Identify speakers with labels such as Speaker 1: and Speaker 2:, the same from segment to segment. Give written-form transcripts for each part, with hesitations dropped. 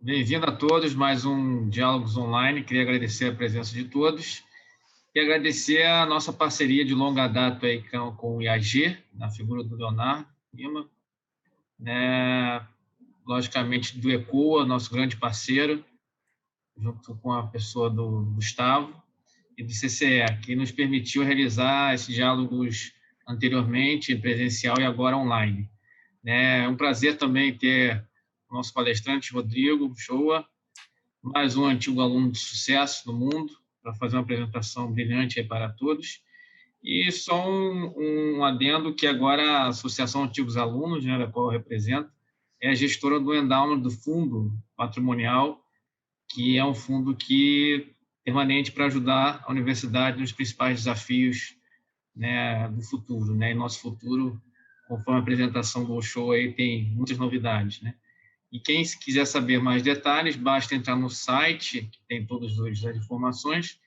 Speaker 1: Bem-vindo a todos, mais um Diálogos Online. Queria agradecer a presença de todos e agradecer a nossa parceria de longa data aí com o IAG, na figura do Leonardo Lima, né? Logicamente do ECOA, nosso grande parceiro, junto com a pessoa do Gustavo, e do CCE, que nos permitiu realizar esses diálogos anteriormente, presencial e agora online. É um prazer também ter o nosso palestrante, Rodrigo Shoa, mais um antigo aluno de sucesso do mundo, para fazer uma apresentação brilhante aí para todos. E só um adendo que agora a Associação Antigos Alunos, né, da qual eu represento, é a gestora do endowment do Fundo Patrimonial, que é um fundo permanente para ajudar a universidade nos principais desafios, né, do futuro, né? E nosso futuro, conforme a apresentação do show aí, tem muitas novidades, né? E quem quiser saber mais detalhes, basta entrar no site, que tem todas as informações,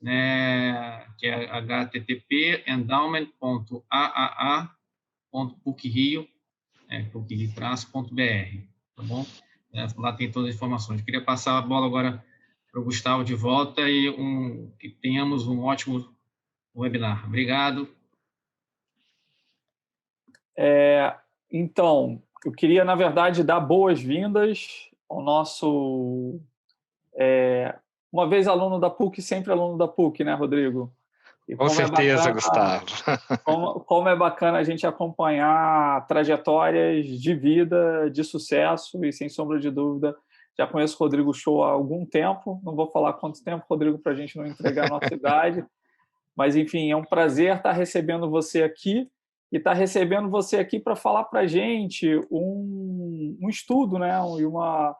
Speaker 1: né, que é http://endowment.aa.pucrio.br, tá bom? Lá tem todas as informações. Queria passar a bola agora para o Gustavo de volta e que tenhamos um ótimo webinar. Obrigado.
Speaker 2: Então, eu queria, na verdade, dar boas-vindas ao nosso... uma vez aluno da PUC, sempre aluno da PUC, né, Rodrigo? E
Speaker 3: Com certeza, Gustavo.
Speaker 2: Como é bacana a gente acompanhar trajetórias de vida, de sucesso, e, sem sombra de dúvida, já conheço o Rodrigo Show há algum tempo, não vou falar quanto tempo, Rodrigo, para a gente não entregar a nossa idade, mas, enfim, é um prazer estar recebendo você aqui, e estar recebendo você aqui para falar para a gente um estudo, né, e uma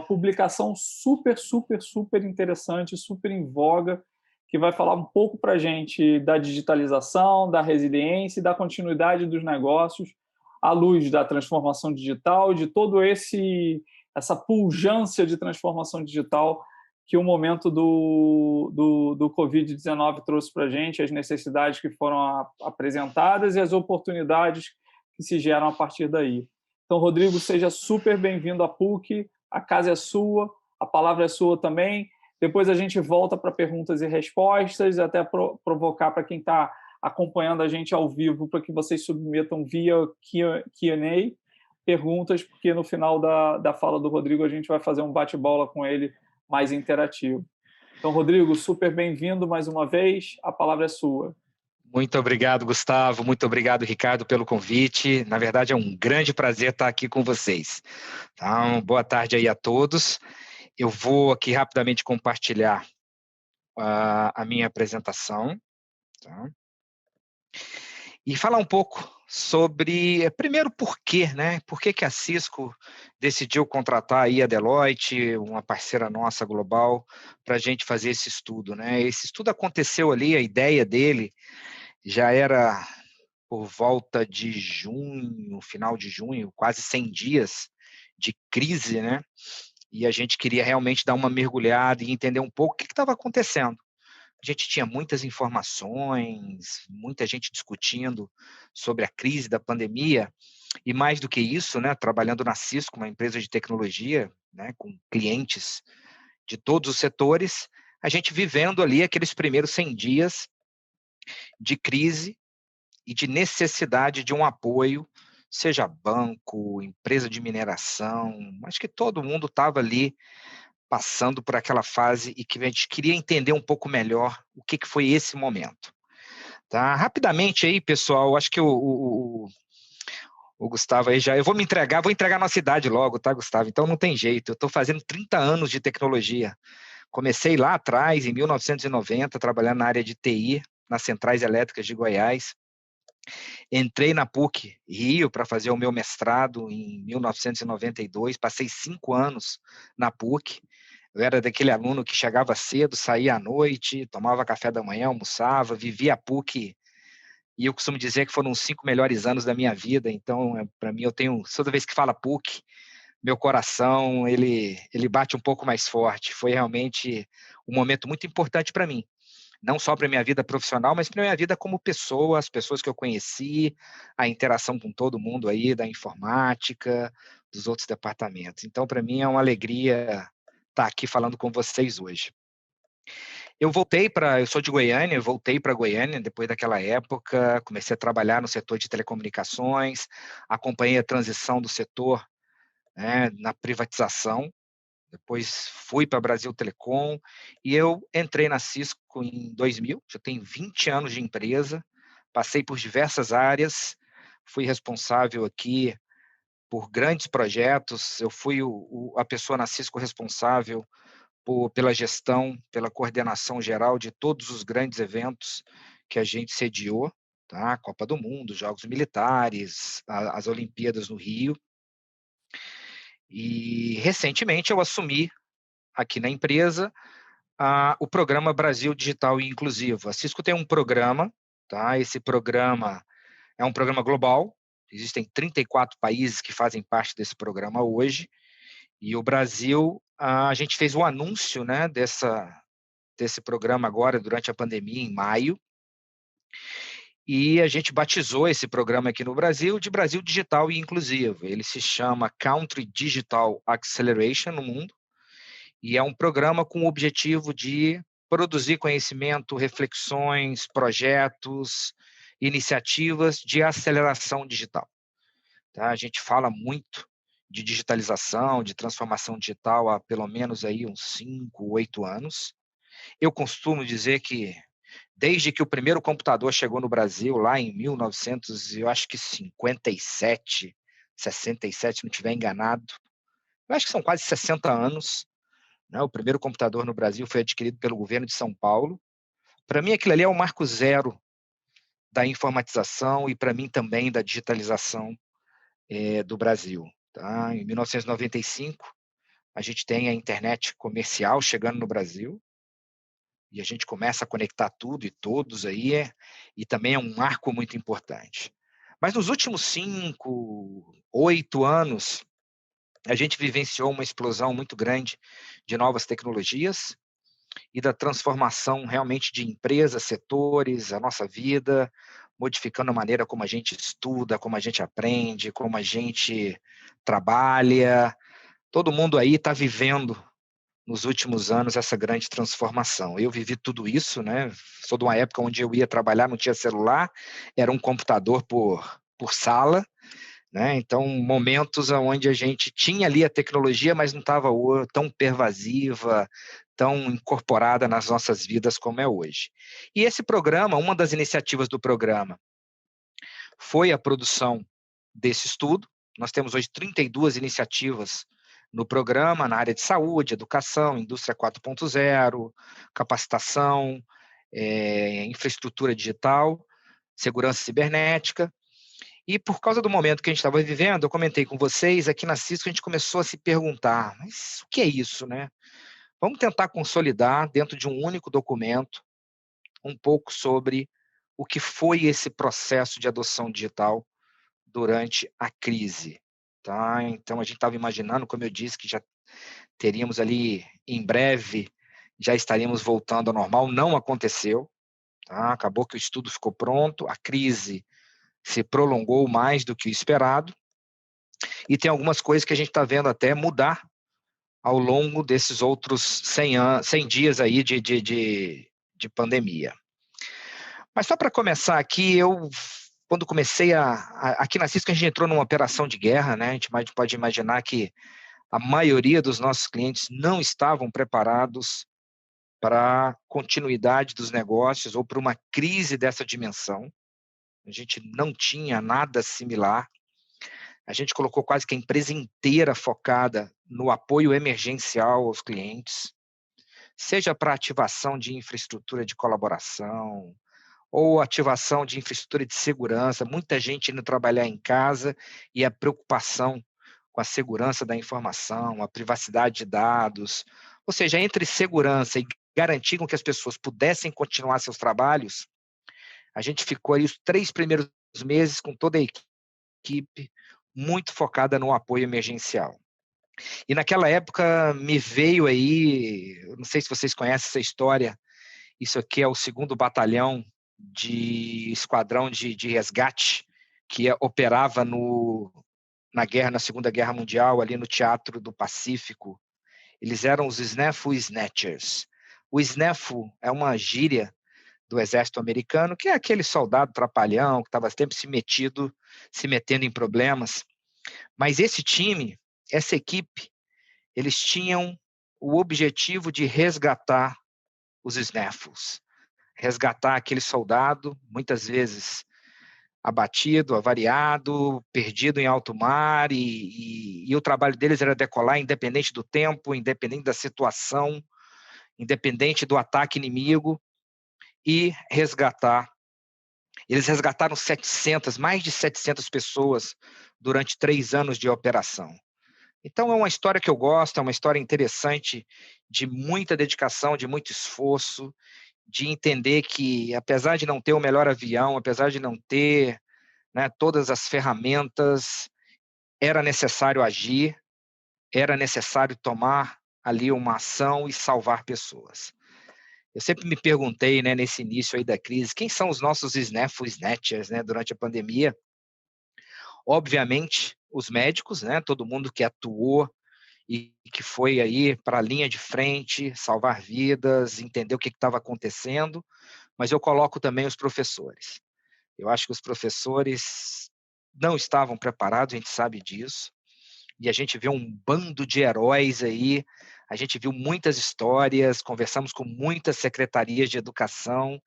Speaker 2: publicação super, super, super interessante, super em voga, que vai falar um pouco para a gente da digitalização, da resiliência e da continuidade dos negócios à luz da transformação digital, de todo essa pujança de transformação digital que o momento do Covid-19 trouxe para a gente, as necessidades que foram apresentadas e as oportunidades que se geram a partir daí. Então, Rodrigo, seja super bem-vindo à PUC, a casa é sua, a palavra é sua também. Depois a gente volta para perguntas e respostas, até provocar para quem está acompanhando a gente ao vivo, para que vocês submetam via Q&A perguntas, porque no final da fala do Rodrigo a gente vai fazer um bate-bola com ele mais interativo. Então, Rodrigo, super bem-vindo mais uma vez, a palavra é sua.
Speaker 3: Muito obrigado, Gustavo, muito obrigado, Ricardo, pelo convite. Na verdade, é um grande prazer estar aqui com vocês. Então, boa tarde aí a todos. Eu vou aqui rapidamente compartilhar a minha apresentação, tá? E falar um pouco sobre, primeiro, por quê, né? Por que a Cisco decidiu contratar aí a Deloitte, uma parceira nossa global, para a gente fazer esse estudo, né? Esse estudo aconteceu ali, a ideia dele já era por volta de junho, final de junho, quase 100 dias de crise, né? E a gente queria realmente dar uma mergulhada e entender um pouco o que estava acontecendo. A gente tinha muitas informações, muita gente discutindo sobre a crise da pandemia, e mais do que isso, né, trabalhando na Cisco, uma empresa de tecnologia, né, com clientes de todos os setores, a gente vivendo ali aqueles primeiros 100 dias de crise e de necessidade de um apoio, seja banco, empresa de mineração, acho que todo mundo estava ali passando por aquela fase e que a gente queria entender um pouco melhor o que foi esse momento. Tá? Rapidamente aí, pessoal, acho que o Gustavo aí vou entregar a nossa idade logo, tá, Gustavo? Então não tem jeito, eu estou fazendo 30 anos de tecnologia. Comecei lá atrás, em 1990, trabalhando na área de TI, nas centrais elétricas de Goiás. Entrei na PUC Rio para fazer o meu mestrado em 1992, passei 5 anos na PUC. Eu era daquele aluno que chegava cedo, saía à noite, tomava café da manhã, almoçava, vivia a PUC, e eu costumo dizer que foram os 5 melhores anos da minha vida. Então, para mim, toda vez que fala PUC, meu coração, ele bate um pouco mais forte. Foi realmente um momento muito importante para mim. não só para a minha vida profissional, mas para a minha vida como pessoa, as pessoas que eu conheci, a interação com todo mundo aí da informática, dos outros departamentos. Então, para mim é uma alegria estar aqui falando com vocês hoje. Eu sou de Goiânia, eu voltei para Goiânia depois daquela época, comecei a trabalhar no setor de telecomunicações, acompanhei a transição do setor, né, na privatização. Depois fui para a Brasil Telecom e eu entrei na Cisco em 2000, já tenho 20 anos de empresa, passei por diversas áreas, fui responsável aqui por grandes projetos, eu fui a pessoa na Cisco responsável pela gestão, pela coordenação geral de todos os grandes eventos que a gente sediou, tá? Copa do Mundo, Jogos Militares, as Olimpíadas no Rio. E recentemente eu assumi aqui na empresa o programa Brasil Digital e Inclusivo. A Cisco tem um programa, tá? Esse programa é um programa global, existem 34 países que fazem parte desse programa hoje, e o Brasil, a gente fez o anúncio, né, desse programa agora, durante a pandemia, em maio, e a gente batizou esse programa aqui no Brasil de Brasil Digital e Inclusivo. Ele se chama Country Digital Acceleration no mundo, e é um programa com o objetivo de produzir conhecimento, reflexões, projetos, iniciativas de aceleração digital. Tá? A gente fala muito de digitalização, de transformação digital há pelo menos aí uns 5, 8 anos. Eu costumo dizer que desde que o primeiro computador chegou no Brasil, lá em 1957, 67, se não estiver enganado, eu acho que são quase 60 anos, né? O primeiro computador no Brasil foi adquirido pelo governo de São Paulo. Para mim, aquilo ali é o marco zero da informatização e, para mim, também da digitalização do Brasil. Tá? Em 1995, a gente tem a internet comercial chegando no Brasil, e a gente começa a conectar tudo e todos aí, e também é um marco muito importante. Mas nos últimos 5, 8 anos, a gente vivenciou uma explosão muito grande de novas tecnologias e da transformação realmente de empresas, setores, a nossa vida, modificando a maneira como a gente estuda, como a gente aprende, como a gente trabalha. Todo mundo aí está vivendo nos últimos anos essa grande transformação. Eu vivi tudo isso, né? Sou de uma época onde eu ia trabalhar, não tinha celular, era um computador por sala, né? Então, momentos onde a gente tinha ali a tecnologia, mas não estava tão pervasiva, tão incorporada nas nossas vidas como é hoje. E esse programa, uma das iniciativas do programa, foi a produção desse estudo. Nós temos hoje 32 iniciativas no programa, na área de saúde, educação, indústria 4.0, capacitação, infraestrutura digital, segurança cibernética. E por causa do momento que a gente estava vivendo, eu comentei com vocês, aqui na Cisco a gente começou a se perguntar, mas o que é isso, né? Vamos tentar consolidar dentro de um único documento um pouco sobre o que foi esse processo de adoção digital durante a crise. Tá? Então, a gente estava imaginando, como eu disse, que já teríamos ali, em breve, já estaríamos voltando ao normal. Não aconteceu. Tá? Acabou que o estudo ficou pronto, a crise se prolongou mais do que o esperado, e tem algumas coisas que a gente está vendo até mudar ao longo desses outros 100 dias aí de pandemia. Mas só para começar aqui, quando comecei aqui na Cisco, a gente entrou numa operação de guerra, né? A gente pode imaginar que a maioria dos nossos clientes não estavam preparados para a continuidade dos negócios ou para uma crise dessa dimensão. A gente não tinha nada similar. A gente colocou quase que a empresa inteira focada no apoio emergencial aos clientes, seja para ativação de infraestrutura de colaboração, ou ativação de infraestrutura de segurança, muita gente indo trabalhar em casa e a preocupação com a segurança da informação, a privacidade de dados, ou seja, entre segurança e garantir com que as pessoas pudessem continuar seus trabalhos, a gente ficou aí os 3 primeiros meses com toda a equipe muito focada no apoio emergencial. E naquela época me veio aí, eu não sei se vocês conhecem essa história, Isso aqui é o 2º Batalhão de Esquadrão de Resgate, que operava na Segunda Guerra Mundial, ali no Teatro do Pacífico. Eles eram os Snafu Snatchers. O Snafu é uma gíria do exército americano, que é aquele soldado trapalhão que estava sempre se metendo em problemas. Mas esse time, essa equipe, eles tinham o objetivo de resgatar os Snafus, resgatar aquele soldado, muitas vezes abatido, avariado, perdido em alto mar, e o trabalho deles era decolar independente do tempo, independente da situação, independente do ataque inimigo, e resgatar. Eles resgataram mais de 700 pessoas durante 3 anos de operação. Então, é uma história que eu gosto, é uma história interessante, de muita dedicação, de muito esforço, de entender que, apesar de não ter o melhor avião, apesar de não ter, né, todas as ferramentas, era necessário agir, era necessário tomar ali uma ação e salvar pessoas. Eu sempre me perguntei, né, nesse início aí da crise, quem são os nossos Snafu Snatchers, né, durante a pandemia? Obviamente, os médicos, né, todo mundo que atuou e que foi aí para a linha de frente, salvar vidas, entender o que estava acontecendo, mas eu coloco também os professores. Eu acho que os professores não estavam preparados, a gente sabe disso, e a gente vê um bando de heróis aí, a gente viu muitas histórias, conversamos com muitas secretarias de educação,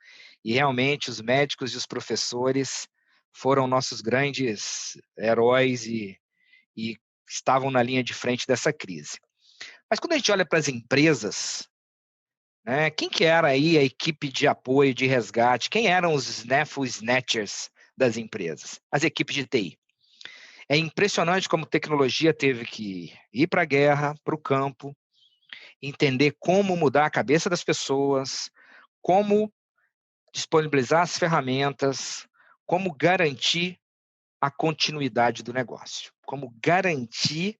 Speaker 3: e realmente os médicos e os professores foram nossos grandes heróis e estavam na linha de frente dessa crise. Mas quando a gente olha para as empresas, né, quem que era aí a equipe de apoio, de resgate? Quem eram os Snafu Snatchers das empresas? As equipes de TI. É impressionante como tecnologia teve que ir para a guerra, para o campo, entender como mudar a cabeça das pessoas, como disponibilizar as ferramentas, como garantir a continuidade do negócio, como garantir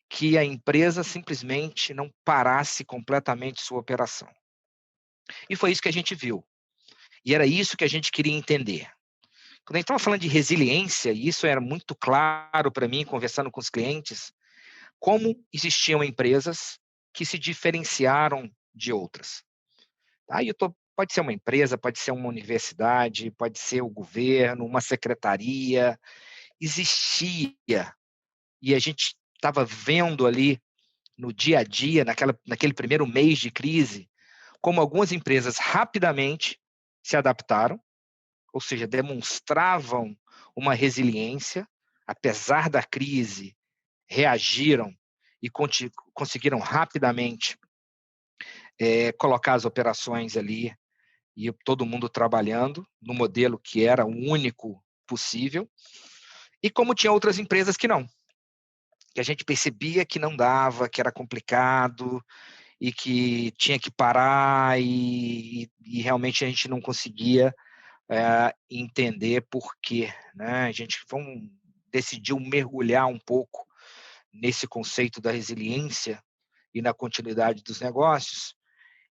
Speaker 3: que a empresa simplesmente não parasse completamente sua operação. E foi isso que a gente viu. E era isso que a gente queria entender. Quando a gente estava falando de resiliência, e isso era muito claro para mim, conversando com os clientes, como existiam empresas que se diferenciaram de outras. Tá? Pode ser uma empresa, pode ser uma universidade, pode ser o governo, uma secretaria. Existia, e a gente estava vendo ali no dia a dia, naquele primeiro mês de crise, como algumas empresas rapidamente se adaptaram, ou seja, demonstravam uma resiliência, apesar da crise, reagiram e conseguiram rapidamente colocar as operações ali e todo mundo trabalhando no modelo que era o único possível. E como tinha outras empresas que não, que a gente percebia que não dava, que era complicado e que tinha que parar e realmente a gente não conseguia entender por quê, né? A gente decidiu mergulhar um pouco nesse conceito da resiliência e na continuidade dos negócios.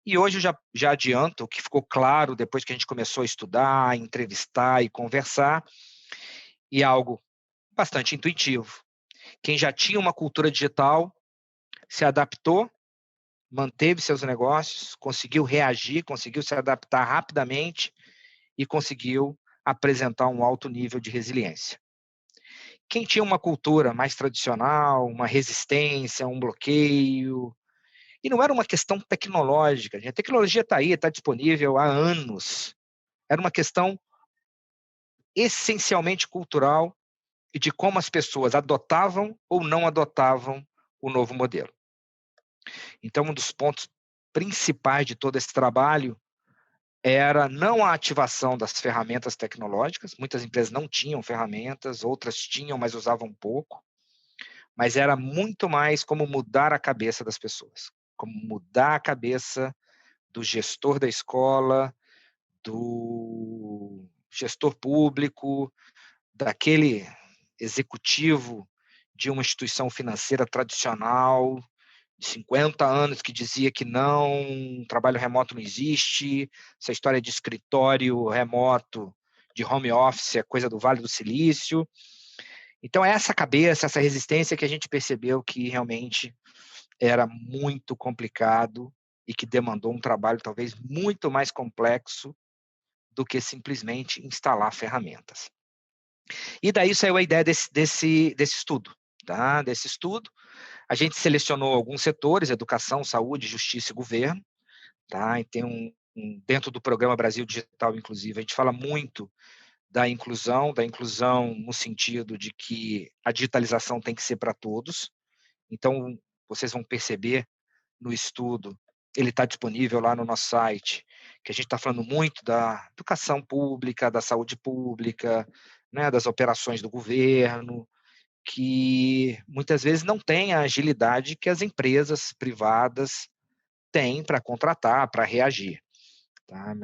Speaker 3: E hoje eu já adianto o que ficou claro depois que a gente começou a estudar, entrevistar e conversar, e algo bastante intuitivo. Quem já tinha uma cultura digital se adaptou, manteve seus negócios, conseguiu reagir, conseguiu se adaptar rapidamente e conseguiu apresentar um alto nível de resiliência. Quem tinha uma cultura mais tradicional, uma resistência, um bloqueio, e não era uma questão tecnológica, a tecnologia está aí, está disponível há anos, era uma questão essencialmente cultural e de como as pessoas adotavam ou não adotavam o novo modelo. Então, um dos pontos principais de todo esse trabalho era não a ativação das ferramentas tecnológicas, muitas empresas não tinham ferramentas, outras tinham, mas usavam pouco, mas era muito mais como mudar a cabeça das pessoas, como mudar a cabeça do gestor da escola, do gestor público, daquele executivo de uma instituição financeira tradicional, de 50 anos que dizia que não, trabalho remoto não existe, essa história de escritório remoto, de home office, é coisa do Vale do Silício. Então, é essa cabeça, essa resistência que a gente percebeu que realmente era muito complicado e que demandou um trabalho talvez muito mais complexo do que simplesmente instalar ferramentas. E daí saiu a ideia desse estudo. Tá? Desse estudo, a gente selecionou alguns setores, educação, saúde, justiça e governo. Tá? E tem dentro do programa Brasil Digital, inclusive, a gente fala muito da inclusão no sentido de que a digitalização tem que ser para todos. Então, vocês vão perceber no estudo, ele está disponível lá no nosso site, que a gente está falando muito da educação pública, da saúde pública, né, das operações do governo, que muitas vezes não tem a agilidade que as empresas privadas têm para contratar, para reagir. Tá?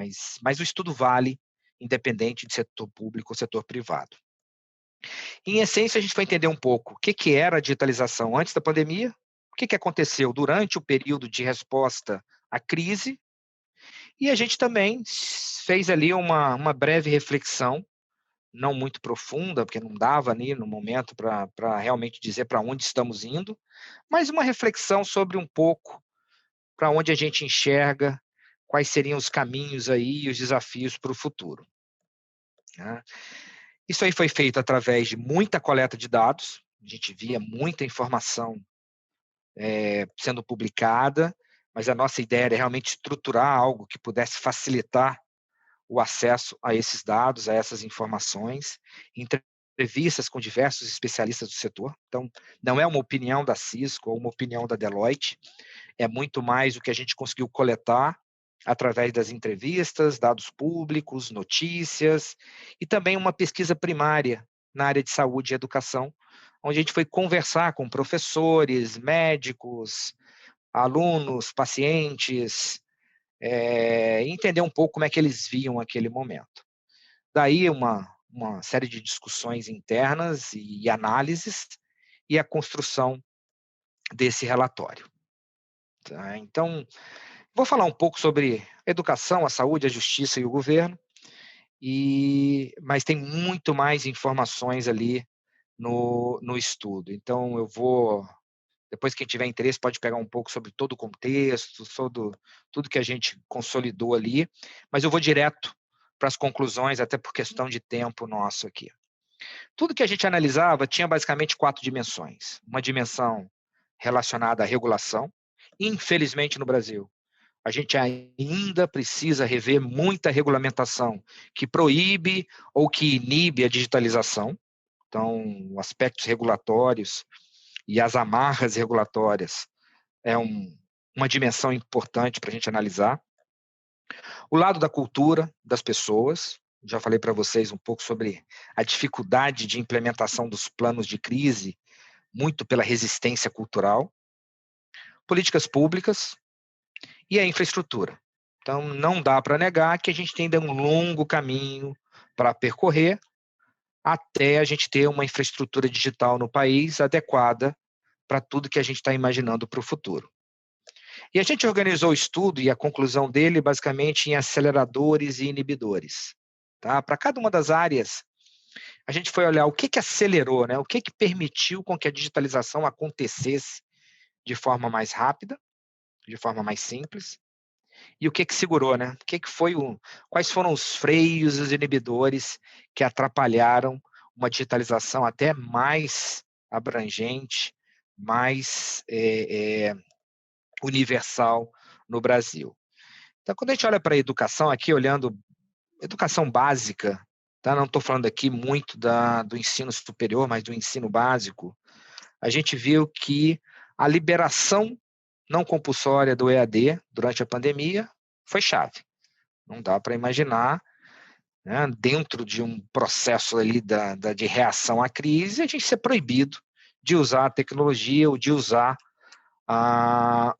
Speaker 3: Mas o estudo vale, independente de setor público ou setor privado. Em essência, a gente vai entender um pouco o que era a digitalização antes da pandemia, o que aconteceu durante o período de resposta à crise, e a gente também fez ali uma breve reflexão, não muito profunda, porque não dava ali no momento para realmente dizer para onde estamos indo, mas uma reflexão sobre um pouco para onde a gente enxerga, quais seriam os caminhos aí e os desafios para o futuro. Né? Isso aí foi feito através de muita coleta de dados, a gente via muita informação sendo publicada, mas a nossa ideia era realmente estruturar algo que pudesse facilitar o acesso a esses dados, a essas informações, entrevistas com diversos especialistas do setor. Então, não é uma opinião da Cisco ou uma opinião da Deloitte, é muito mais o que a gente conseguiu coletar através das entrevistas, dados públicos, notícias, e também uma pesquisa primária na área de saúde e educação, onde a gente foi conversar com professores, médicos, alunos, pacientes, entender um pouco como é que eles viam aquele momento. Daí uma série de discussões internas e análises e a construção desse relatório. Tá? Então, vou falar um pouco sobre a educação, a saúde, a justiça e o governo, mas tem muito mais informações ali no estudo. Então, eu vou, depois quem tiver interesse pode pegar um pouco sobre todo o contexto, sobre tudo que a gente consolidou ali, mas eu vou direto para as conclusões, até por questão de tempo nosso aqui. Tudo que a gente analisava tinha basicamente 4 dimensões. Uma dimensão relacionada à regulação. Infelizmente, no Brasil, a gente ainda precisa rever muita regulamentação que proíbe ou que inibe a digitalização. Então, aspectos regulatórios e as amarras regulatórias é uma dimensão importante para a gente analisar. O lado da cultura das pessoas, já falei para vocês um pouco sobre a dificuldade de implementação dos planos de crise, muito pela resistência cultural. Políticas públicas e a infraestrutura. Então, não dá para negar que a gente tem ainda um longo caminho para percorrer até a gente ter uma infraestrutura digital no país adequada para tudo que a gente está imaginando para o futuro. E a gente organizou o estudo e a conclusão dele basicamente em aceleradores e inibidores. Tá? Para cada uma das áreas, a gente foi olhar o que acelerou, né? O que permitiu com que a digitalização acontecesse de forma mais rápida, de forma mais simples, e o que segurou, né? Quais foram os freios e os inibidores que atrapalharam uma digitalização até mais abrangente, mais universal no Brasil. Então, quando a gente olha para a educação, aqui olhando educação básica, tá? Não estou falando aqui muito do ensino superior, mas do ensino básico, a gente viu que a liberação não compulsória do EAD durante a pandemia foi chave. Não dá para imaginar, né, dentro de um processo ali de reação à crise, a gente ser proibido de usar a tecnologia ou de usar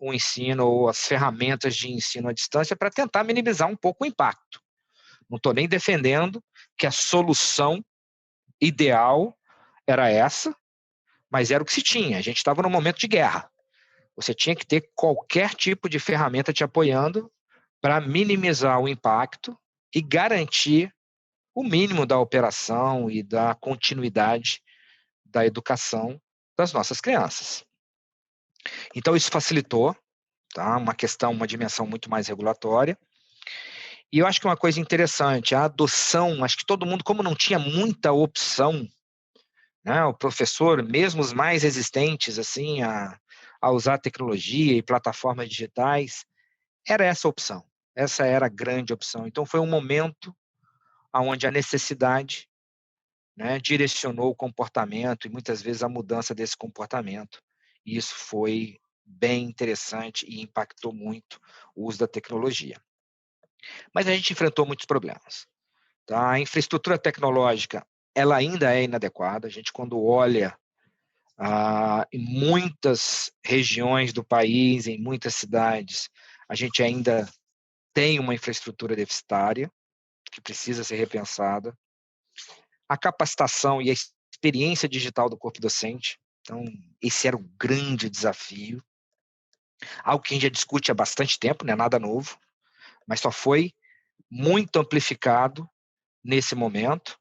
Speaker 3: o ensino ou as ferramentas de ensino à distância para tentar minimizar um pouco o impacto. Não estou nem defendendo que a solução ideal era essa, mas era o que se tinha. A gente estava num momento de guerra. você tinha que ter qualquer tipo de ferramenta te apoiando para minimizar o impacto e garantir o mínimo da operação e da continuidade da educação das nossas crianças. Então, isso facilitou, tá? Uma dimensão muito mais regulatória. E eu acho que uma coisa interessante, a adoção, acho que todo mundo, como não tinha muita opção, né, o professor, mesmo os mais resistentes assim, a usar tecnologia e plataformas digitais, era essa a opção. Essa era a grande opção. Então, foi um momento onde a necessidade, né, direcionou o comportamento e muitas vezes a mudança desse comportamento. E isso foi bem interessante e impactou muito o uso da tecnologia. Mas a gente enfrentou muitos problemas. Tá? A infraestrutura tecnológica, ela ainda é inadequada. A gente, quando olha em muitas regiões do país, em muitas cidades, a gente ainda tem uma infraestrutura deficitária que precisa ser repensada. A capacitação e a experiência digital do corpo docente. Então, esse era o grande desafio. Algo que a gente já discute há bastante tempo, não é nada novo, mas só foi muito amplificado nesse momento.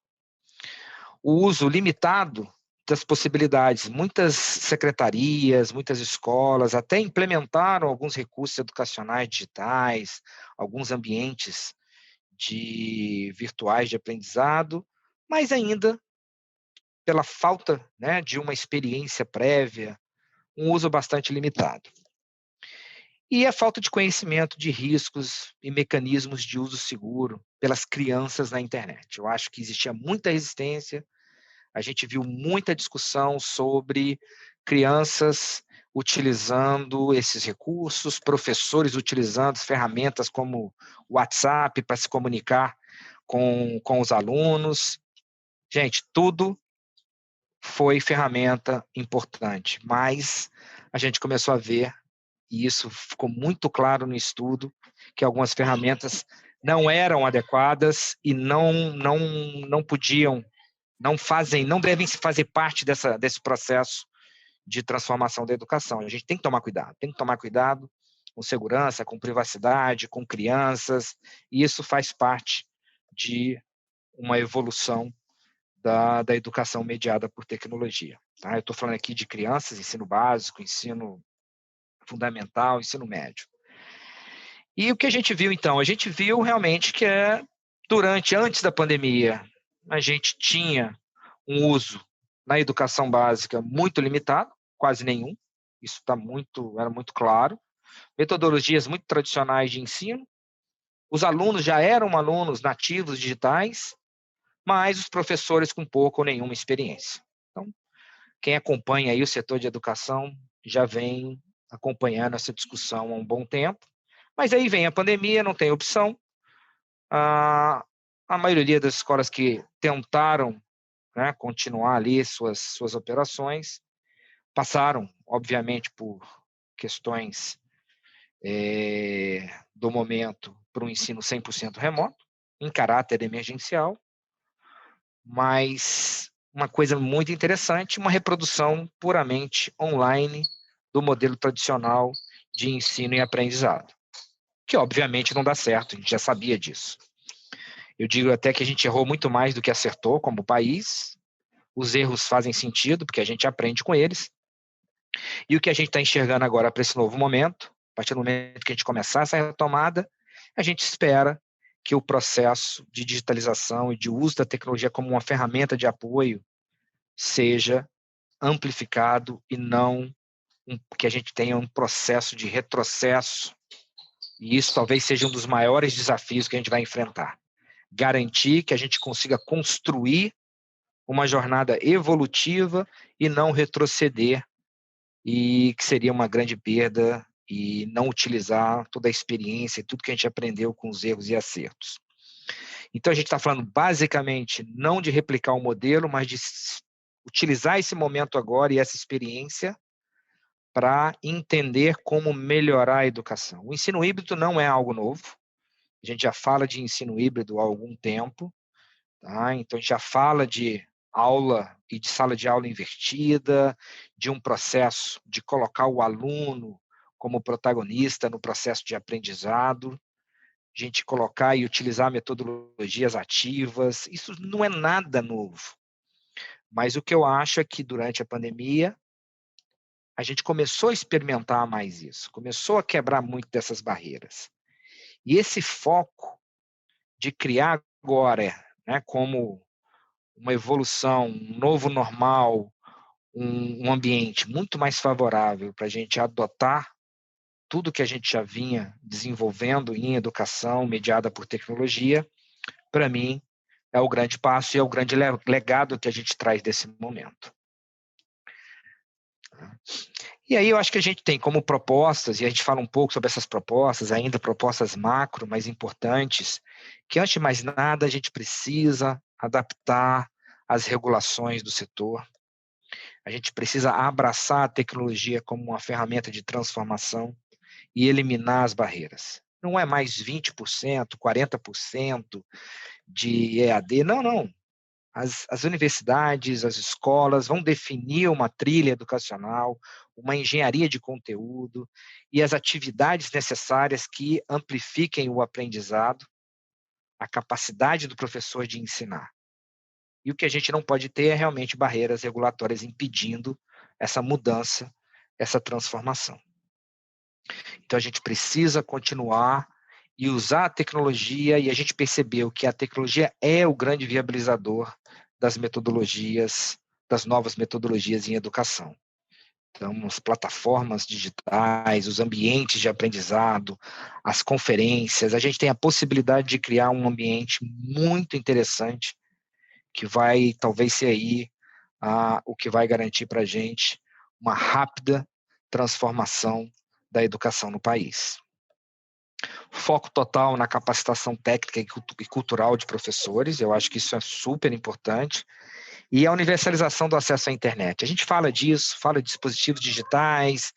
Speaker 3: O uso limitado das possibilidades. Muitas secretarias, muitas escolas até implementaram alguns recursos educacionais digitais, alguns ambientes virtuais de aprendizado, mas ainda pela falta, né, de uma experiência prévia, um uso bastante limitado. E a falta de conhecimento de riscos e mecanismos de uso seguro pelas crianças na internet. Eu acho que existia muita resistência, a gente viu muita discussão sobre crianças utilizando esses recursos, professores utilizando ferramentas como o WhatsApp para se comunicar com os alunos. Gente, tudo foi ferramenta importante, mas a gente começou a ver, e isso ficou muito claro no estudo, que algumas ferramentas não eram adequadas e não podiam, não devem fazer parte desse processo de transformação da educação. A gente tem que tomar cuidado com segurança, com privacidade, com crianças, e isso faz parte de uma evolução da educação mediada por tecnologia. Tá? Eu estou falando aqui de crianças, ensino básico, ensino fundamental, ensino médio. E o que a gente viu, então? A gente viu realmente que antes da pandemia, a gente tinha um uso na educação básica muito limitado, quase nenhum, isso era muito claro. Metodologias muito tradicionais de ensino, os alunos já eram alunos nativos digitais, mas os professores com pouca ou nenhuma experiência. Então, quem acompanha aí o setor de educação já vem acompanhando essa discussão há um bom tempo, mas aí vem a pandemia, não tem opção. A maioria das escolas que tentaram, né, continuar ali suas operações, passaram, obviamente, por questões do momento para um ensino 100% remoto, em caráter emergencial, mas uma coisa muito interessante, uma reprodução puramente online do modelo tradicional de ensino e aprendizado, que obviamente não dá certo, a gente já sabia disso. Eu digo até que a gente errou muito mais do que acertou como país, os erros fazem sentido, porque a gente aprende com eles, e o que a gente está enxergando agora para esse novo momento, a partir do momento que a gente começar essa retomada, a gente espera que o processo de digitalização e de uso da tecnologia como uma ferramenta de apoio seja amplificado e não que a gente tenha um processo de retrocesso. E isso talvez seja um dos maiores desafios que a gente vai enfrentar. Garantir que a gente consiga construir uma jornada evolutiva e não retroceder, e que seria uma grande perda e não utilizar toda a experiência e tudo que a gente aprendeu com os erros e acertos. Então, a gente está falando basicamente não de replicar o modelo, mas de utilizar esse momento agora e essa experiência para entender como melhorar a educação. O ensino híbrido não é algo novo, a gente já fala de ensino híbrido há algum tempo, tá? Então a gente já fala de aula e de sala de aula invertida, de um processo de colocar o aluno como protagonista no processo de aprendizado, a gente colocar e utilizar metodologias ativas. Isso não é nada novo. Mas o que eu acho é que, durante a pandemia, a gente começou a experimentar mais isso, começou a quebrar muito dessas barreiras. E esse foco de criar agora, né, como uma evolução, um novo normal, um ambiente muito mais favorável para a gente adotar tudo que a gente já vinha desenvolvendo em educação mediada por tecnologia, para mim, é o grande passo e é o grande legado que a gente traz desse momento. E aí eu acho que a gente tem como propostas, e a gente fala um pouco sobre essas propostas, ainda propostas macro, mas importantes, que antes de mais nada a gente precisa adaptar as regulações do setor. A gente precisa abraçar a tecnologia como uma ferramenta de transformação e eliminar as barreiras. Não é mais 20%, 40% de EAD, não. As universidades, as escolas vão definir uma trilha educacional, uma engenharia de conteúdo e as atividades necessárias que amplifiquem o aprendizado, a capacidade do professor de ensinar. E o que a gente não pode ter é realmente barreiras regulatórias impedindo essa mudança, essa transformação. Então, a gente precisa continuar e usar a tecnologia, e a gente percebeu que a tecnologia é o grande viabilizador das metodologias, das novas metodologias em educação. Então, as plataformas digitais, os ambientes de aprendizado, as conferências, a gente tem a possibilidade de criar um ambiente muito interessante que vai talvez ser aí o que vai garantir para a gente uma rápida transformação da educação no país. Foco total na capacitação técnica e cultural de professores, eu acho que isso é super importante, e a universalização do acesso à internet. A gente fala disso, fala de dispositivos digitais,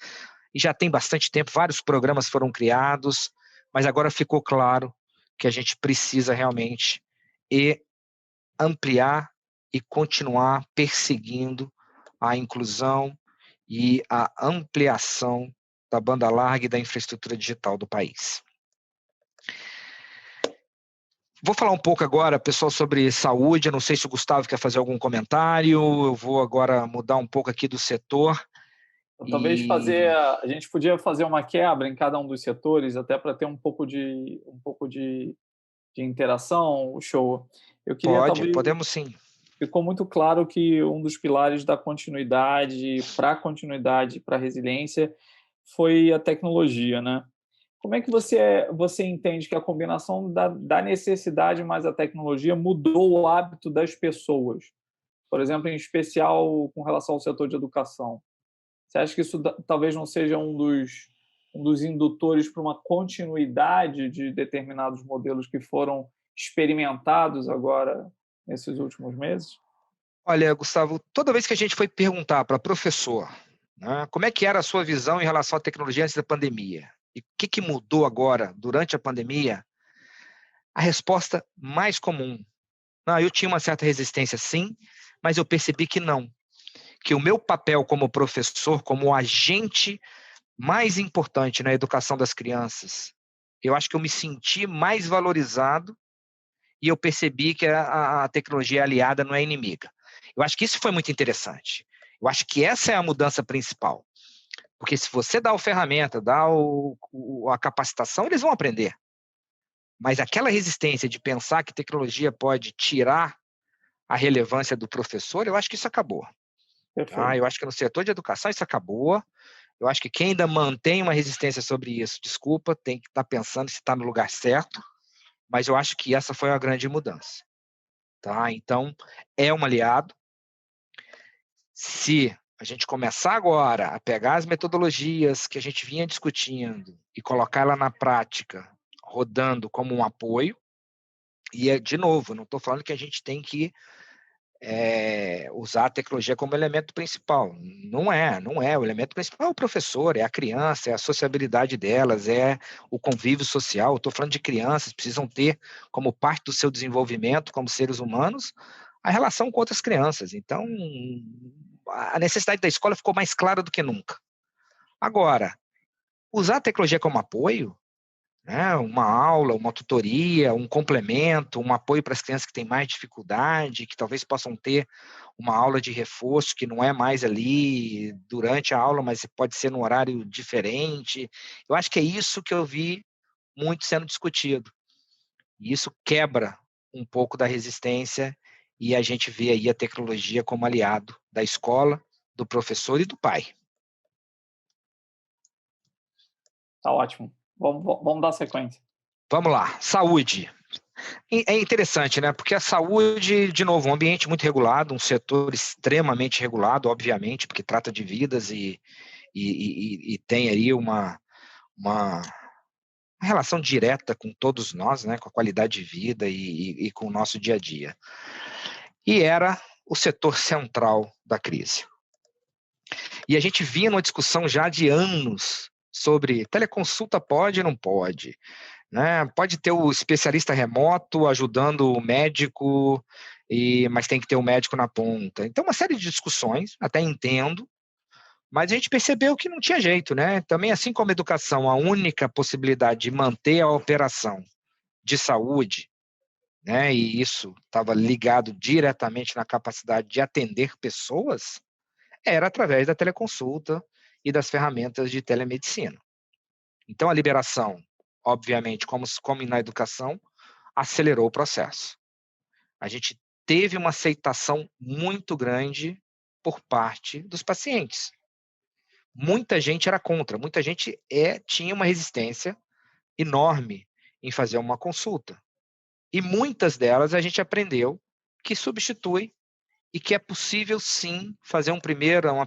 Speaker 3: e já tem bastante tempo, vários programas foram criados, mas agora ficou claro que a gente precisa realmente ampliar e continuar perseguindo a inclusão e a ampliação da banda larga e da infraestrutura digital do país. Vou falar um pouco agora, pessoal, sobre saúde. Eu não sei se o Gustavo quer fazer algum comentário. Eu vou agora mudar um pouco aqui do setor.
Speaker 2: Talvez a gente podia fazer uma quebra em cada um dos setores, até para ter um pouco de interação, o show. Eu queria
Speaker 3: podemos sim.
Speaker 2: Ficou muito claro que um dos pilares da continuidade, para a resiliência, foi a tecnologia, né? Como é que você entende que a combinação da necessidade mais a tecnologia mudou o hábito das pessoas? Por exemplo, em especial com relação ao setor de educação. Você acha que isso talvez não seja um dos indutores para uma continuidade de determinados modelos que foram experimentados agora nesses últimos meses?
Speaker 3: Olha, Gustavo, toda vez que a gente foi perguntar para professor, né, como é que era a sua visão em relação à tecnologia antes da pandemia, e o que mudou agora, durante a pandemia, a resposta mais comum: não, eu tinha uma certa resistência sim, mas eu percebi que não, que o meu papel como professor, como agente mais importante na educação das crianças, eu acho que eu me senti mais valorizado e eu percebi que a tecnologia aliada não é inimiga. Eu acho que isso foi muito interessante. Eu acho que essa é a mudança principal. Porque se você dá a ferramenta, dá a capacitação, eles vão aprender. Mas aquela resistência de pensar que tecnologia pode tirar a relevância do professor, eu acho que isso acabou. Eu acho que no setor de educação isso acabou. Eu acho que quem ainda mantém uma resistência sobre isso, desculpa, tem que estar pensando se está no lugar certo, mas eu acho que essa foi a grande mudança. Então, é um aliado. Se a gente começar agora a pegar as metodologias que a gente vinha discutindo e colocar ela na prática, rodando como um apoio, e, de novo, não estou falando que a gente tem que usar a tecnologia como elemento principal. Não é. O elemento principal é o professor, é a criança, é a sociabilidade delas, é o convívio social. Estou falando de crianças, precisam ter como parte do seu desenvolvimento como seres humanos a relação com outras crianças. Então, a necessidade da escola ficou mais clara do que nunca. Agora, usar a tecnologia como apoio, né? Uma aula, uma tutoria, um complemento, um apoio para as crianças que têm mais dificuldade, que talvez possam ter uma aula de reforço que não é mais ali durante a aula, mas pode ser num horário diferente. Eu acho que é isso que eu vi muito sendo discutido. E isso quebra um pouco da resistência e a gente vê aí a tecnologia como aliado da escola, do professor e do pai.
Speaker 2: Tá ótimo. Vamos dar sequência.
Speaker 3: Vamos lá, saúde. É interessante, né? Porque a saúde, de novo, um ambiente muito regulado, um setor extremamente regulado, obviamente, porque trata de vidas e tem aí uma relação direta com todos nós, né? Com a qualidade de vida e com o nosso dia a dia. E era o setor central da crise. E a gente vinha numa discussão já de anos sobre teleconsulta pode ou não pode, né? Pode ter o especialista remoto ajudando o médico, mas tem que ter o médico na ponta. Então, uma série de discussões, até entendo, mas a gente percebeu que não tinha jeito, né? Também, assim como a educação, a única possibilidade de manter a operação de saúde, né? E isso estava ligado diretamente na capacidade de atender pessoas, era através da teleconsulta e das ferramentas de telemedicina. Então, a liberação, obviamente, como na educação, acelerou o processo. A gente teve uma aceitação muito grande por parte dos pacientes. Muita gente era contra, muita gente tinha uma resistência enorme em fazer uma consulta. E muitas delas a gente aprendeu que substitui e que é possível, sim, fazer uma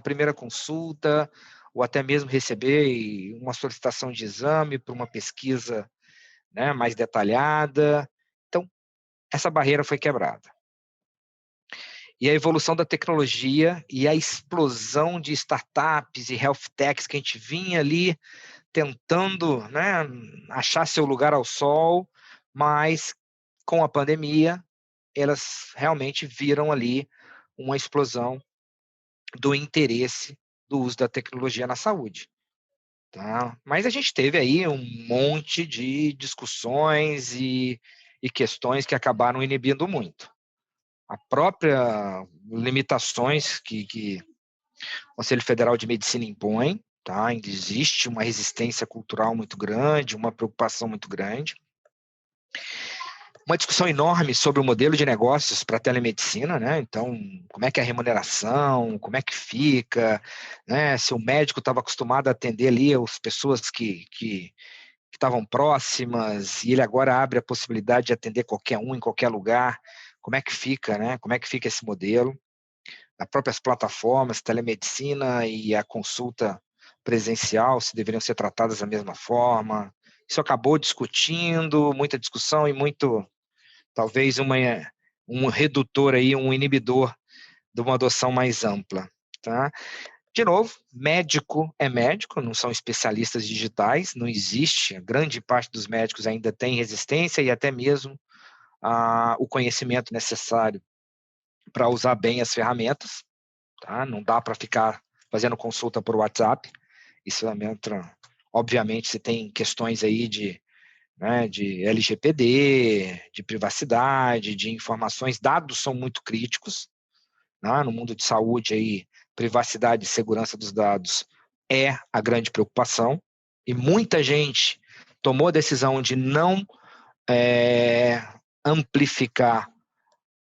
Speaker 3: primeira consulta, ou até mesmo receber uma solicitação de exame para uma pesquisa, né, mais detalhada. Então, essa barreira foi quebrada. E a evolução da tecnologia e a explosão de startups e health techs que a gente vinha ali tentando, né, achar seu lugar ao sol, mas com a pandemia, elas realmente viram ali uma explosão do interesse do uso da tecnologia na saúde. Tá? Mas a gente teve aí um monte de discussões e questões que acabaram inibindo muito. A própria limitações que o Conselho Federal de Medicina impõe, tá? Ainda existe uma resistência cultural muito grande, uma preocupação muito grande. Uma discussão enorme sobre o modelo de negócios para a telemedicina, né? Então, como é que é a remuneração, como é que fica, né? Se o médico estava acostumado a atender ali as pessoas que estavam próximas e ele agora abre a possibilidade de atender qualquer um em qualquer lugar, como é que fica, né? Como é que fica esse modelo? As próprias plataformas, telemedicina e a consulta presencial, se deveriam ser tratadas da mesma forma. Isso acabou discutindo, muita discussão e muito, talvez um redutor aí, um inibidor de uma adoção mais ampla, tá? De novo, médico é médico, não são especialistas digitais, não existe, a grande parte dos médicos ainda tem resistência e até mesmo o conhecimento necessário para usar bem as ferramentas, tá? Não dá para ficar fazendo consulta por WhatsApp, isso entra, obviamente, se tem questões aí né, de LGPD, de privacidade, de informações, dados são muito críticos, né? No mundo de saúde aí, privacidade e segurança dos dados é a grande preocupação, e muita gente tomou a decisão de não amplificar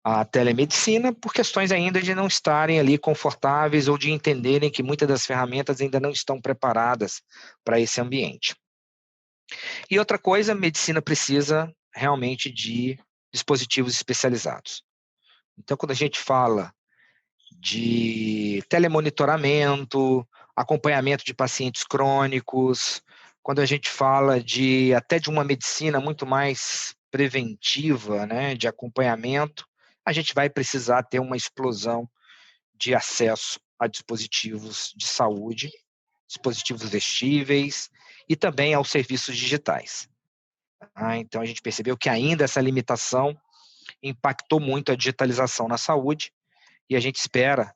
Speaker 3: a telemedicina por questões ainda de não estarem ali confortáveis ou de entenderem que muitas das ferramentas ainda não estão preparadas para esse ambiente. E outra coisa, a medicina precisa realmente de dispositivos especializados. Então, quando a gente fala de telemonitoramento, acompanhamento de pacientes crônicos, quando a gente fala até de uma medicina muito mais preventiva, né, de acompanhamento, a gente vai precisar ter uma explosão de acesso a dispositivos de saúde, dispositivos vestíveis e também aos serviços digitais. Então, a gente percebeu que ainda essa limitação impactou muito a digitalização na saúde e a gente espera